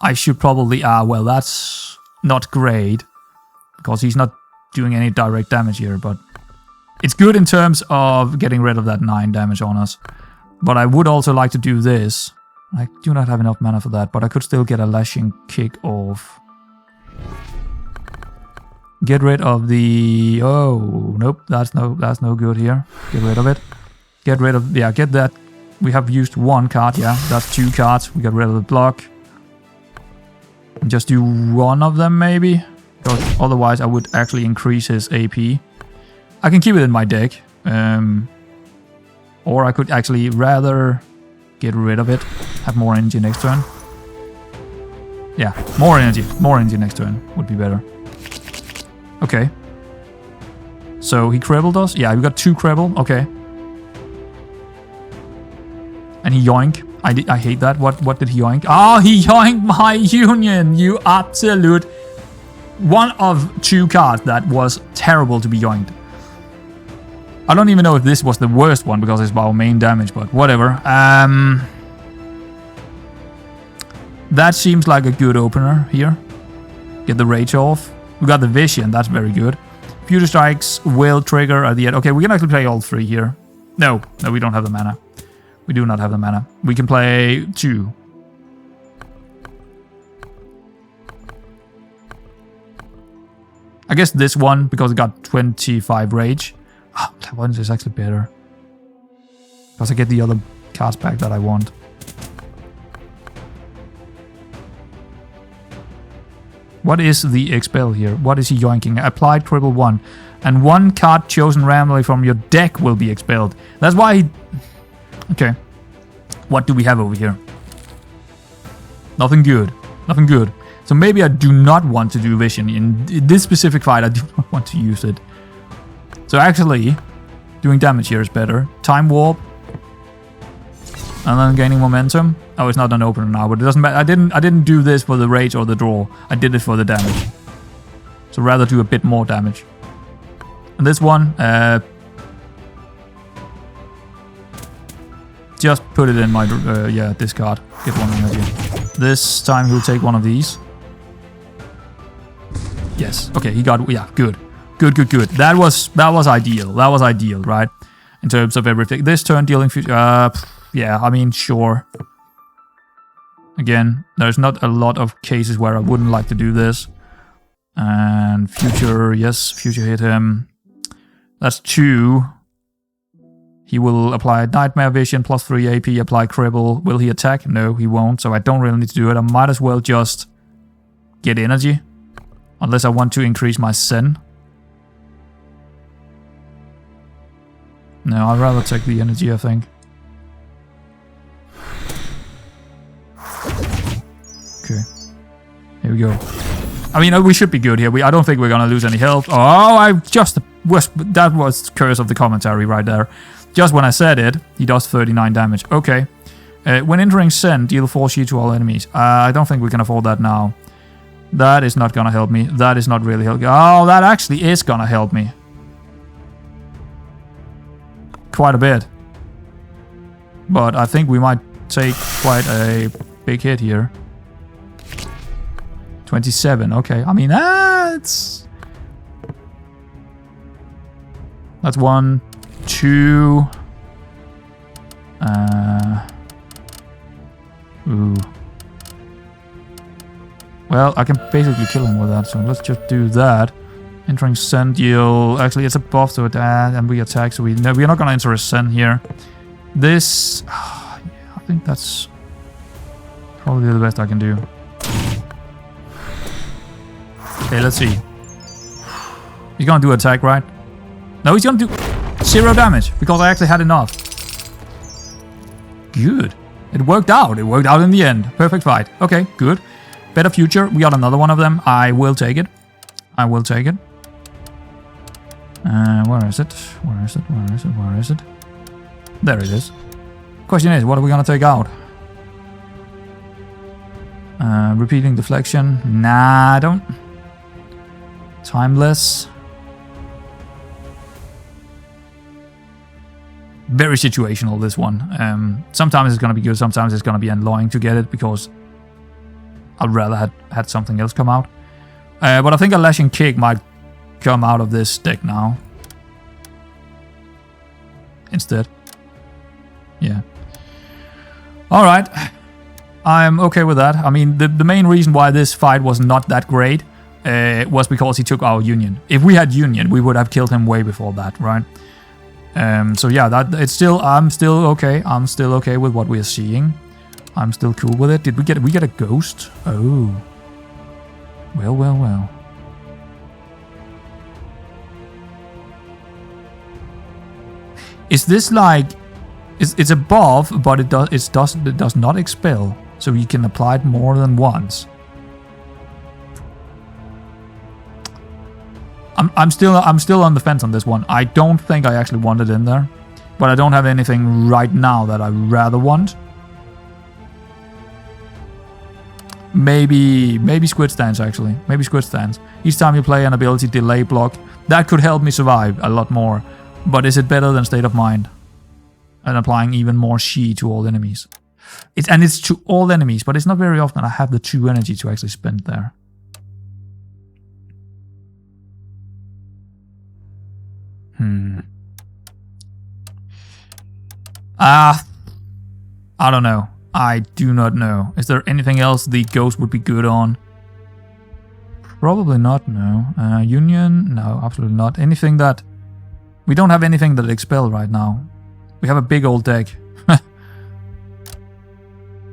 Speaker 1: I should probably... well, that's not great. Because he's not doing any direct damage here, but... It's good in terms of getting rid of that 9 damage on us. But I would also like to do this. I do not have enough mana for that, but I could still get a lashing kick off. Get rid of the... Oh, nope, that's no good here. Get rid of it. Get rid of... Yeah, get that. We have used 1 card, yeah. That's 2 cards. We got rid of the block. And just do 1 of them, maybe. Because otherwise I would actually increase his AP. I can keep it in my deck. Or I could actually rather get rid of it. Have more energy next turn. Yeah, more energy. More energy next turn would be better. Okay. So he cribbled us? Yeah, we got 2 cribble. Okay. And he yoink. I hate that. What did he yoink? Oh, he yoinked my union. You absolute... 1 of 2 cards that was terrible to be yoinked. I don't even know if this was the worst one because it's our main damage, but whatever. That seems like a good opener here. Get the rage off. We got the vision. That's very good. Future strikes will trigger at the end. Okay, we can actually play all 3 here. No, we don't have the mana. We do not have the mana. We can play 2. I guess this one, because it got 25 rage. Oh, that one is actually better. Because I get the other cards back that I want. What is the expel here? What is he yoinking? Applied cripple 1. And 1 card chosen randomly from your deck will be expelled. That's why he... Okay. What do we have over here? Nothing good. Nothing good. So maybe I do not want to do vision. In this specific fight, I do not want to use it. So actually, doing damage here is better. Time warp. And then gaining momentum. Oh, it's not an opener now, but it doesn't matter. I didn't do this for the rage or the draw. I did it for the damage. So rather do a bit more damage. And this one, just put it in my, yeah, discard. Get 1 energy. This time he'll take 1 of these. Yes. Okay, he got, yeah, good. Good. That was ideal. That was ideal, right? In terms of everything. This turn dealing future, yeah, I mean, sure. Again, there's not a lot of cases where I wouldn't like to do this. And future, yes, future hit him. That's 2. He will apply Nightmare Vision, plus 3 AP, apply Cribble. Will he attack? No, he won't, so I don't really need to do it. I might as well just get energy. Unless I want to increase my Sen. No, I'd rather take the energy, I think. Okay. Here we go. I mean, we should be good here. I don't think we're gonna lose any health. Oh, that was curse of the commentary right there. Just when I said it, he does 39 damage. Okay. When entering Sen, deal 4 Shi to all enemies. I don't think we can afford that now. That is not gonna help me. That is not really helping. Oh, that actually is gonna help me. Quite a bit. But I think we might take quite a big hit here. 27, okay. I mean, that's That's 1, 2. Ooh. Well, I can basically kill him with that, so let's just do that. Entering send deal. Actually, it's a buff to it, and we attack, so we're not gonna enter a send here. This, yeah, I think that's probably the best I can do. Okay, let's see. He's gonna do attack, right? No, he's gonna do 0 damage because I actually had enough. Good. It worked out. It worked out in the end. Perfect fight. Okay, good. Better future. We got another one of them. I will take it. I will take it. Where is it? Where is it? Where is it? Where is it? There it is. Question is, what are we gonna take out? Repeating deflection. Nah, I don't. Timeless. Very situational, this one. Sometimes it's gonna be good, sometimes it's gonna be annoying to get it because I'd rather had something else come out. But I think a lashing kick might come out of this deck now. Instead. Yeah. Alright. I'm okay with that. I mean, the main reason why this fight was not that great was because he took our union. If we had union, we would have killed him way before that, right? So yeah, I'm still okay. I'm still okay with what we are seeing. I'm still cool with it. Did we get a ghost? Oh. Well, well, well. Is this like it's a buff, but it does not expel, so you can apply it more than once. I'm still on the fence on this one. I don't think I actually want it in there, but I don't have anything right now that I rather want. Maybe Squid Stance actually. Maybe Squid Stance. Each time you play an ability delay block, that could help me survive a lot more. But is it better than State of Mind? And applying even more Shi to all enemies. It's to all enemies, but it's not very often I have the 2 energy to actually spend there. I don't know. I do not know. Is there anything else the ghost would be good on? Probably not, no. Union? No, absolutely not. Anything that... We don't have anything that expel right now. We have a big old deck.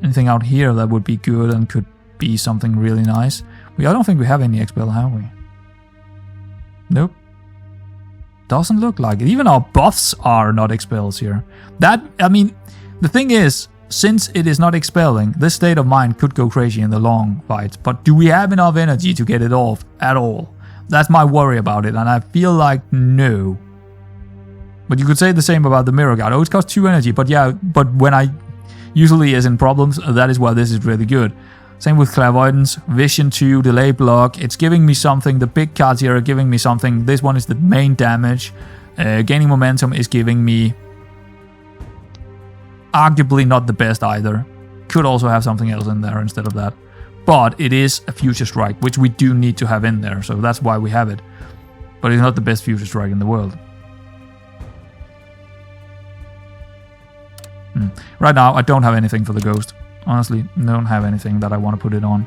Speaker 1: Anything out here that would be good and could be something really nice. I don't think we have any expel, have we? Nope. Doesn't look like it. Even our buffs are not expels here. I mean, the thing is, since it is not expelling, this State of Mind could go crazy in the long fights. But do we have enough energy to get it off at all? That's my worry about it, and I feel like no. But you could say the same about the Mirror Guard. Oh, it costs 2 energy, but yeah, but when I usually is in problems, that is why this is really good. Same with Clairvoyance, Vision 2, Delay Block. It's giving me something. The big cards here are giving me something. This one is the main damage. Gaining Momentum is giving me arguably not the best either. Could also have something else in there instead of that. But it is a Future Strike, which we do need to have in there, so that's why we have it. But it's not the best Future Strike in the world. Right now, I don't have anything for the Ghost. Honestly, don't have anything that I want to put it on.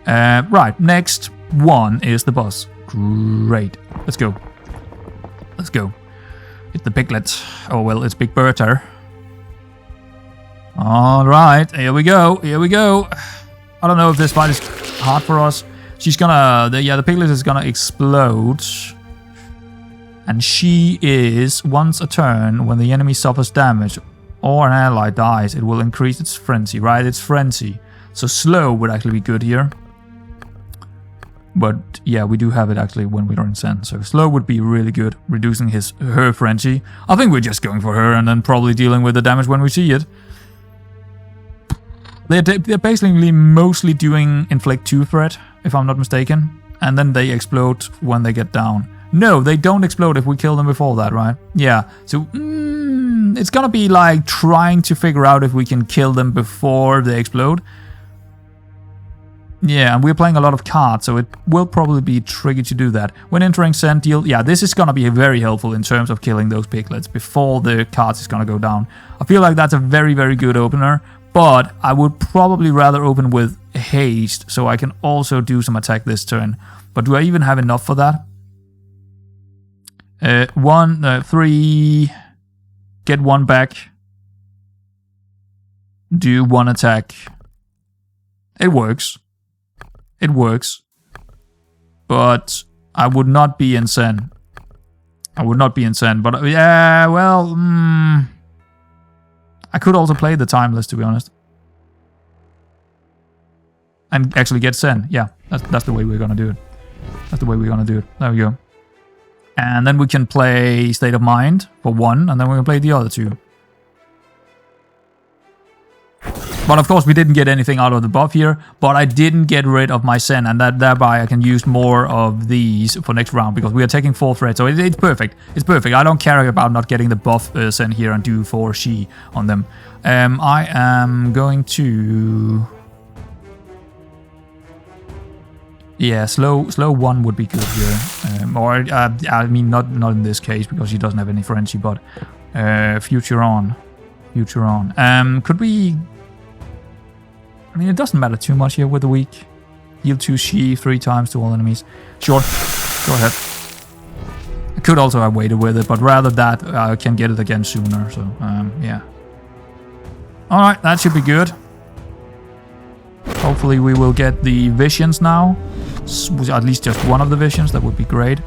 Speaker 1: Right, next one is the boss. Great. Let's go. Let's go. It's the Piglet. Oh, well, it's Big Bertha. Alright, here we go. Here we go. I don't know if this fight is hard for us. She's gonna... the Piglet is gonna explode. And she is, once a turn, when the enemy suffers damage or an ally dies, it will increase its frenzy, right? It's frenzy. So slow would actually be good here. But yeah, we do have it actually when we are in Zen. So slow would be really good, reducing her frenzy. I think we're just going for her and then probably dealing with the damage when we see it. They're basically mostly doing inflict 2 threat, if I'm not mistaken. And then they explode when they get down. No, they don't explode if we kill them before that, right? Yeah, so it's gonna be like trying to figure out if we can kill them before they explode. Yeah, and we're playing a lot of cards, so it will probably be tricky to do that. When entering send deal, yeah, this is gonna be very helpful in terms of killing those piglets before the cards is gonna go down. I feel like that's a very, very good opener, but I would probably rather open with haste, so I can also do some attack this turn. But do I even have enough for that? 3, get 1 back, do 1 attack. It works. It works. But I would not be in Sen. I would not be in Sen. But yeah, well, I could also play the Timeless, to be honest. And actually get Sen. Yeah, that's the way we're gonna do it. That's the way we're gonna do it. There we go. And then we can play State of Mind for 1, and then we can play the other 2. But of course we didn't get anything out of the buff here, but I didn't get rid of my Sen, and thereby I can use more of these for next round, because we are taking 4 threats, so it's perfect. It's perfect. I don't care about not getting the buff Sen here and do 4 She on them. I am going to... Yeah, slow 1 would be good here. I mean, not in this case, because she doesn't have any frenzy, but future on. Future on. Could we... I mean, it doesn't matter too much here with the weak. Heal 2 She 3 times to all enemies. Sure, go ahead. I could also have waited with it, but rather that I can get it again sooner, so yeah. Alright, that should be good. Hopefully we will get the visions now. At least just one of the visions, that would be great.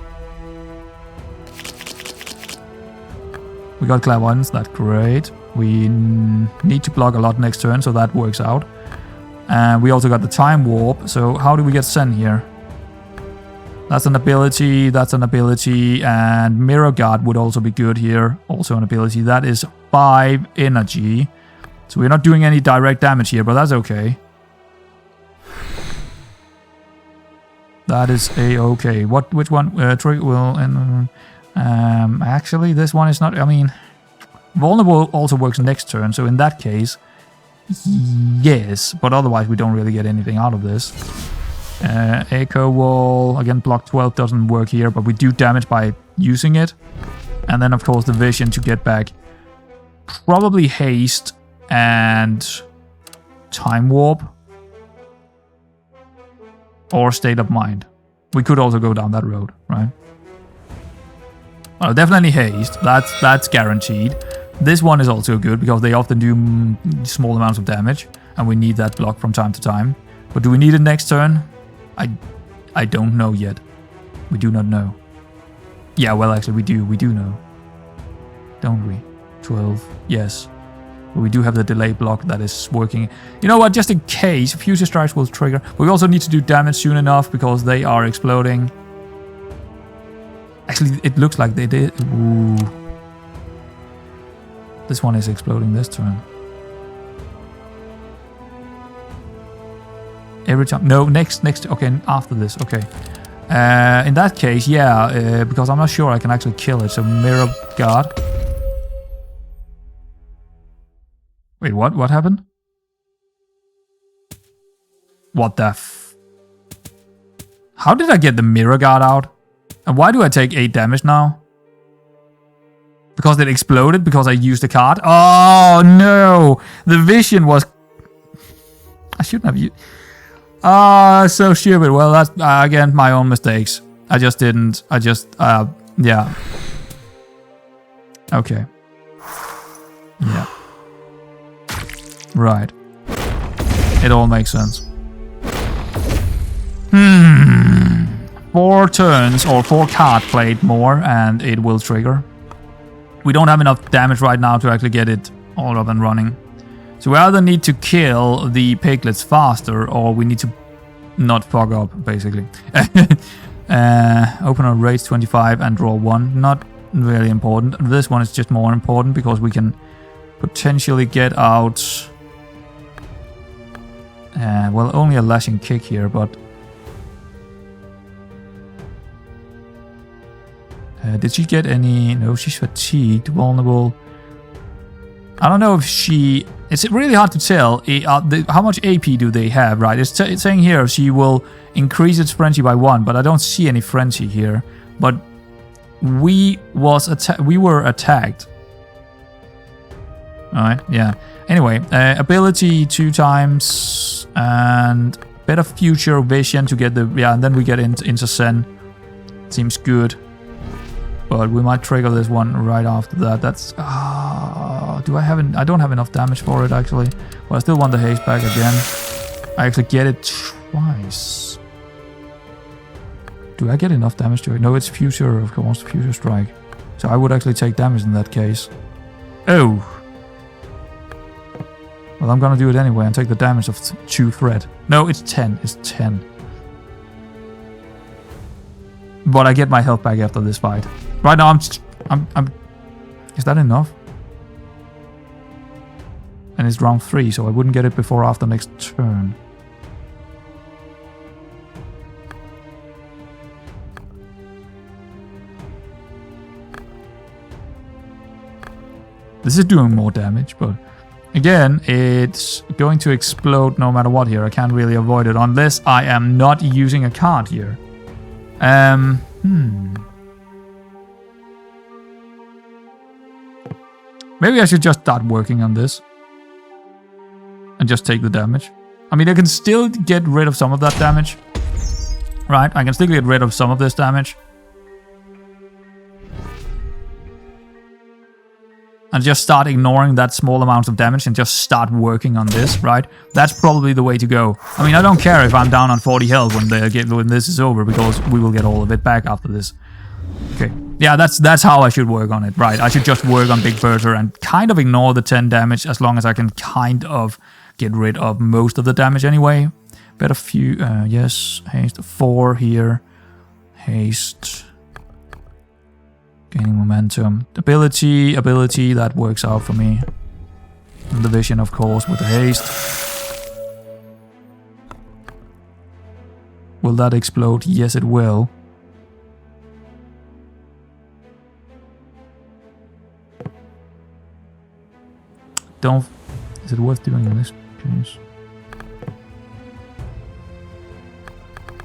Speaker 1: We got clairvoyance, that's great. We need to block a lot next turn, so that works out. And we also got the time warp, so how do we get Sen here? That's an ability, and Mirror Guard would also be good here. Also an ability. That is 5 energy. So we're not doing any direct damage here, but that's okay. That is a-okay. Which one? Actually, this one is not... I mean, vulnerable also works next turn, so in that case... Yes, but otherwise we don't really get anything out of this. Echo Wall, again block 12 doesn't work here, but we do damage by using it. And then of course the vision to get back. Probably haste and time warp. Or state of mind. We could also go down that road, right? Well, definitely haste, that's guaranteed. This one is also good, because they often do small amounts of damage, and we need that block from time to time. But do we need it next turn? I don't know yet. We do not know. Yeah, well, actually, we do know. Don't we? 12, yes. But we do have the delay block that is working. You know what, just in case, Future Strikes will trigger. We also need to do damage soon enough, because they are exploding. Actually, it looks like they did. Ooh. This one is exploding this turn. Every time. No, next. Okay, after this. Okay. In that case, yeah, because I'm not sure I can actually kill it. So Mirror Guard. Wait, what? What happened? What the f... How did I get the Mirror Guard out? And why do I take 8 damage now? Because it exploded because I used a card? Oh no! The vision was... I shouldn't have used... Ah, so stupid. Well, that's, again, my own mistakes. I just didn't... yeah. Okay. Yeah. Right. It all makes sense. 4 turns, or 4 card played more, and it will trigger. We don't have enough damage right now to actually get it all up and running. So we either need to kill the piglets faster, or we need to not fuck up, basically. Open our rates 25 and draw 1. Not really important. This one is just more important, because we can potentially get out... well, only a lashing kick here, but... did she get any... No, she's fatigued, vulnerable. I don't know if she It's really hard to tell how much AP do they have, right? It's saying here she will increase its frenzy by 1, but I don't see any frenzy here. But we were attacked. Alright, yeah. Anyway, ability 2 times and better future vision to get the... Yeah, and then we get into Zen. Seems good. But we might trigger this one right after that. That's... do I have... I don't have enough damage for it, actually. But I still want the haste back again. I actually get it twice. Do I get enough damage to it? No, it's future, of course. Future strike. So I would actually take damage in that case. Oh! Well, I'm gonna do it anyway and take the damage of 2 threat. No, it's 10. It's 10. But I get my health back after this fight. Right now, I'm... Is that enough? And it's round 3, so I wouldn't get it before after next turn. This is doing more damage, but... Again, it's going to explode no matter what here. I can't really avoid it unless I am not using a card here. Maybe I should just start working on this. And just take the damage. I mean, I can still get rid of some of that damage. Right, I can still get rid of some of this damage. And just start ignoring that small amount of damage and just start working on this, right? That's probably the way to go. I mean, I don't care if I'm down on 40 health when this is over, because we will get all of it back after this. Okay. Yeah, that's how I should work on it, right? I should just work on Big Bertha and kind of ignore the 10 damage as long as I can kind of get rid of most of the damage anyway. Better few, yes, haste 4 here. Haste. Gaining momentum. Ability, that works out for me. And the vision, of course, with the haste. Will that explode? Yes, it will. Is it worth doing in this case?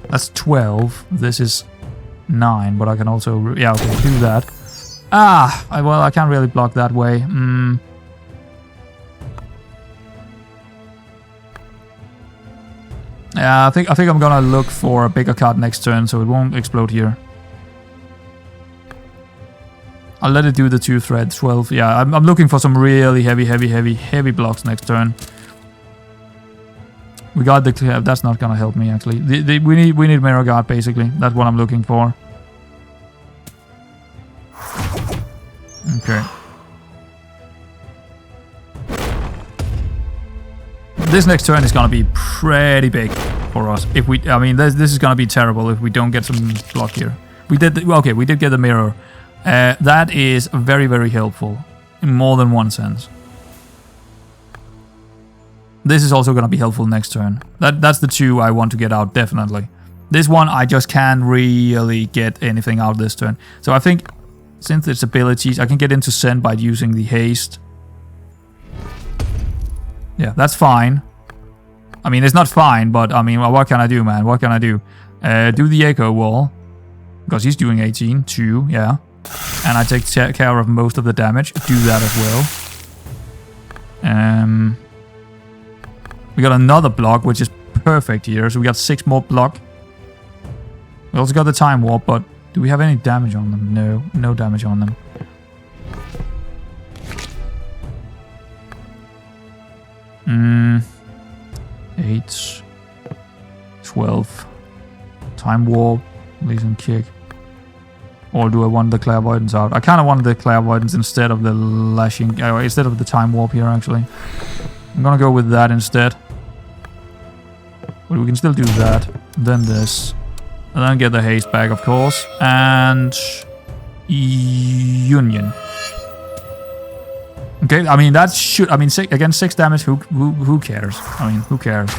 Speaker 1: That's 12. This is 9, but I can also... Yeah, okay, do that. Well, I can't really block that way. Yeah, I think I'm gonna look for a bigger card next turn, so it won't explode here. I'll let it do the 2 thread, 12. Yeah, I'm looking for some really heavy blocks next turn. We got the... That's not gonna help me, actually. We need Mirror Guard, basically. That's what I'm looking for. Okay. This next turn is gonna be pretty big for us. If we... I mean, this is gonna be terrible if we don't get some block here. We did... Okay, we did get the mirror. That is very helpful. In more than one sense. This is also going to be helpful next turn. That's the 2 I want to get out, definitely. This one, I just can't really get anything out this turn. So I think, since its abilities, I can get into Zen by using the haste. Yeah, that's fine. I mean, it's not fine, but I mean, what can I do, man? What can I do? Do the Echo Wall. Because he's doing 18, 2, yeah. And I take care of most of the damage. Do that as well. We got another block, which is perfect here. So we got 6 more block. We also got the Time Warp, but do we have any damage on them? No, no damage on them. Hmm. 8. 12. Time Warp. Legion Kick. Or do I want the Clairvoyance out? I kind of wanted the Clairvoyance instead of the Lashing... instead of the Time Warp here, actually. I'm gonna go with that instead. But we can still do that. Then this. And then get the haste back, of course. And... Union. Okay, I mean, that should... I mean, again, 6 damage, who cares? I mean, who cares?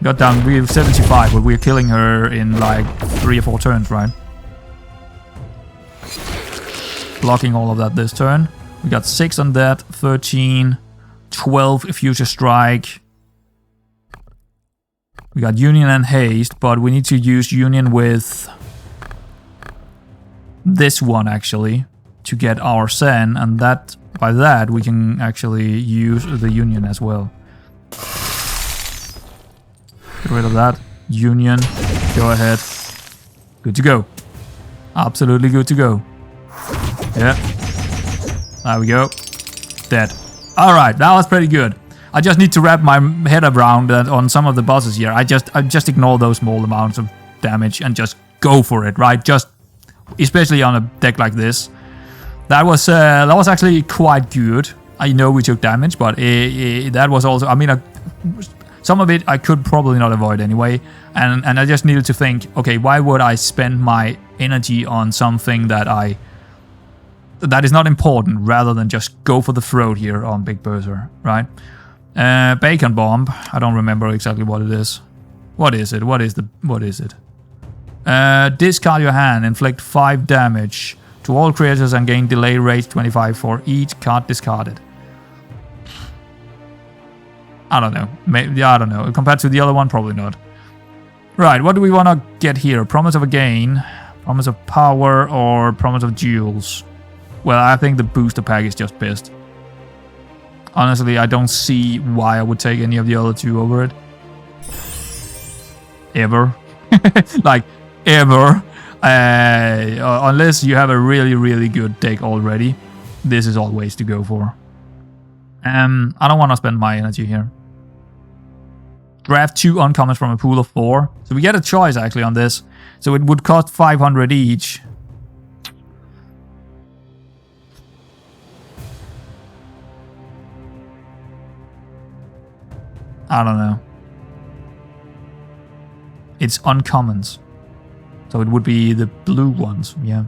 Speaker 1: Got down, we have 75, but we're killing her in like 3 or 4 turns, right? Blocking all of that this turn. We got 6 on that, 13, 12 Future Strike. We got Union and Haste, but we need to use Union with this one actually to get our Zen, and that by that we can actually use the Union as well. Get rid of that. Union. Go ahead. Good to go. Absolutely good to go. Yeah. There we go. Dead. Alright, that was pretty good. I just need to wrap my head around that on some of the bosses here. I just ignore those small amounts of damage and just go for it, right? Just especially on a deck like this. That was actually quite good. I know we took damage, but that was also, I mean, some of it I could probably not avoid anyway. And I just needed to think, okay, why would I spend my energy on something that is not important, rather than just go for the throat here on Big Bertha, right? Bacon Bomb. I don't remember exactly what it is. What is it? What is it? Discard your hand. Inflict 5 damage to all creatures and gain delay rate 25 for each card discarded. I don't know. Maybe, I don't know. Compared to the other one, probably not. Right, what do we want to get here? Promise of a gain, Promise of Power, or Promise of Jewels? Well, I think the booster pack is just best. Honestly, I don't see why I would take any of the other two over it. Ever. Like, ever. Unless you have a really, really good deck already. This is always to go for. I don't want to spend my energy here. Draft 2 uncommons from a pool of 4. So we get a choice actually on this. So it would cost 500 each. I don't know. It's uncommons. So it would be the blue ones, yeah.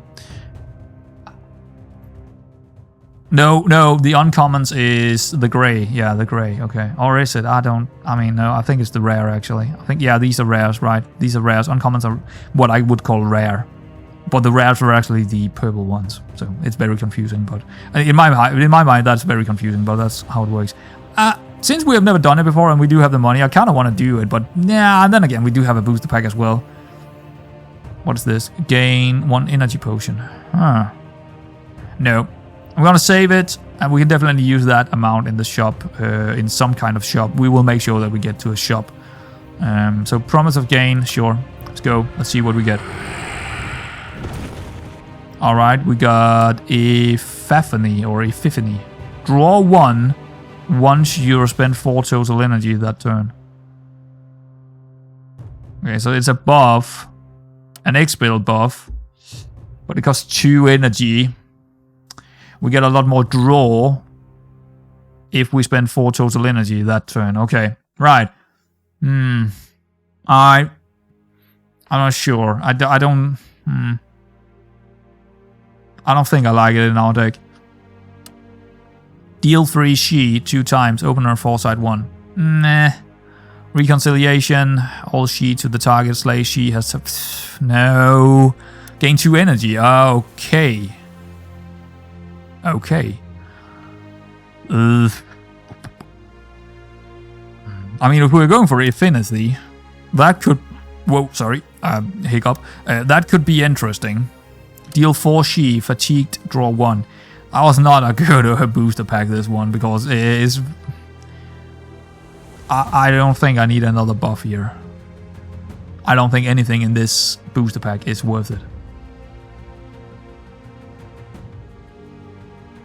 Speaker 1: No, the uncommons is the grey. Yeah, the grey, okay. Or is it? No, I think it's the rare actually. I think, yeah, these are rares, right? These are rares. Uncommons are what I would call rare. But the rares are actually the purple ones. So it's very confusing, but in my mind that's very confusing, but that's how it works. Since we have never done it before and we do have the money, I kind of want to do it, but yeah, and then again, we do have a booster pack as well. What is this? Gain 1 energy potion. Huh. No. I'm going to save it, and we can definitely use that amount in the shop, in some kind of shop. We will make sure that we get to a shop. So Promise of Gain, sure. Let's go. Let's see what we get. Alright, we got Epiphany. Draw 1 once you spend 4 total energy that turn. Okay, so it's a buff. An X-Build buff. But it costs 2 energy. We get a lot more draw if we spend 4 total energy that turn. Okay, right. I'm not sure. I don't think I like it in our deck. Deal 3 She 2 times. Opener Foresight 1. Nah. Reconciliation. All She to the target. Slay She has... No. Gain 2 energy. Okay. Okay. I mean, if we're going for Infinity, that could... Whoa, sorry. Hiccup. That could be interesting. Deal 4 She, fatigued, draw 1. I was not a good booster pack this one, because it is... I don't think I need another buff here. I don't think anything in this booster pack is worth it.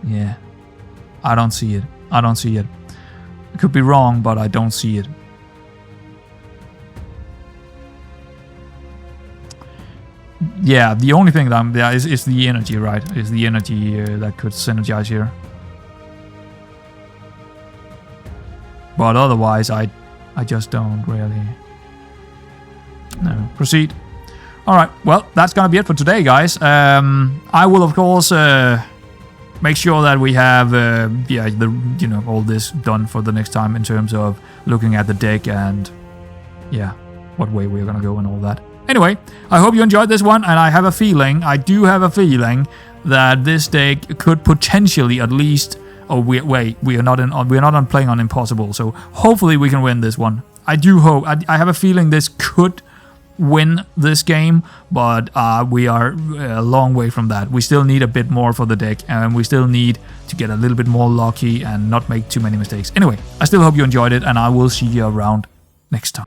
Speaker 1: Yeah. I don't see it. I could be wrong, but I don't see it. Yeah, the only thing that is the energy, right? Is the energy that could synergize here. But otherwise, I just don't really... No, proceed. Alright, well, that's gonna be it for today, guys. I will, of course, make sure that we have, all this done for the next time in terms of looking at the deck and, yeah, what way we're gonna go and all that. Anyway, I hope you enjoyed this one, and I do have a feeling, that this deck could potentially at least Oh, we are not playing on impossible. So hopefully we can win this one. I do hope. I have a feeling this could win this game, but we are a long way from that. We still need a bit more for the deck, and we still need to get a little bit more lucky and not make too many mistakes. Anyway, I still hope you enjoyed it, and I will see you around next time.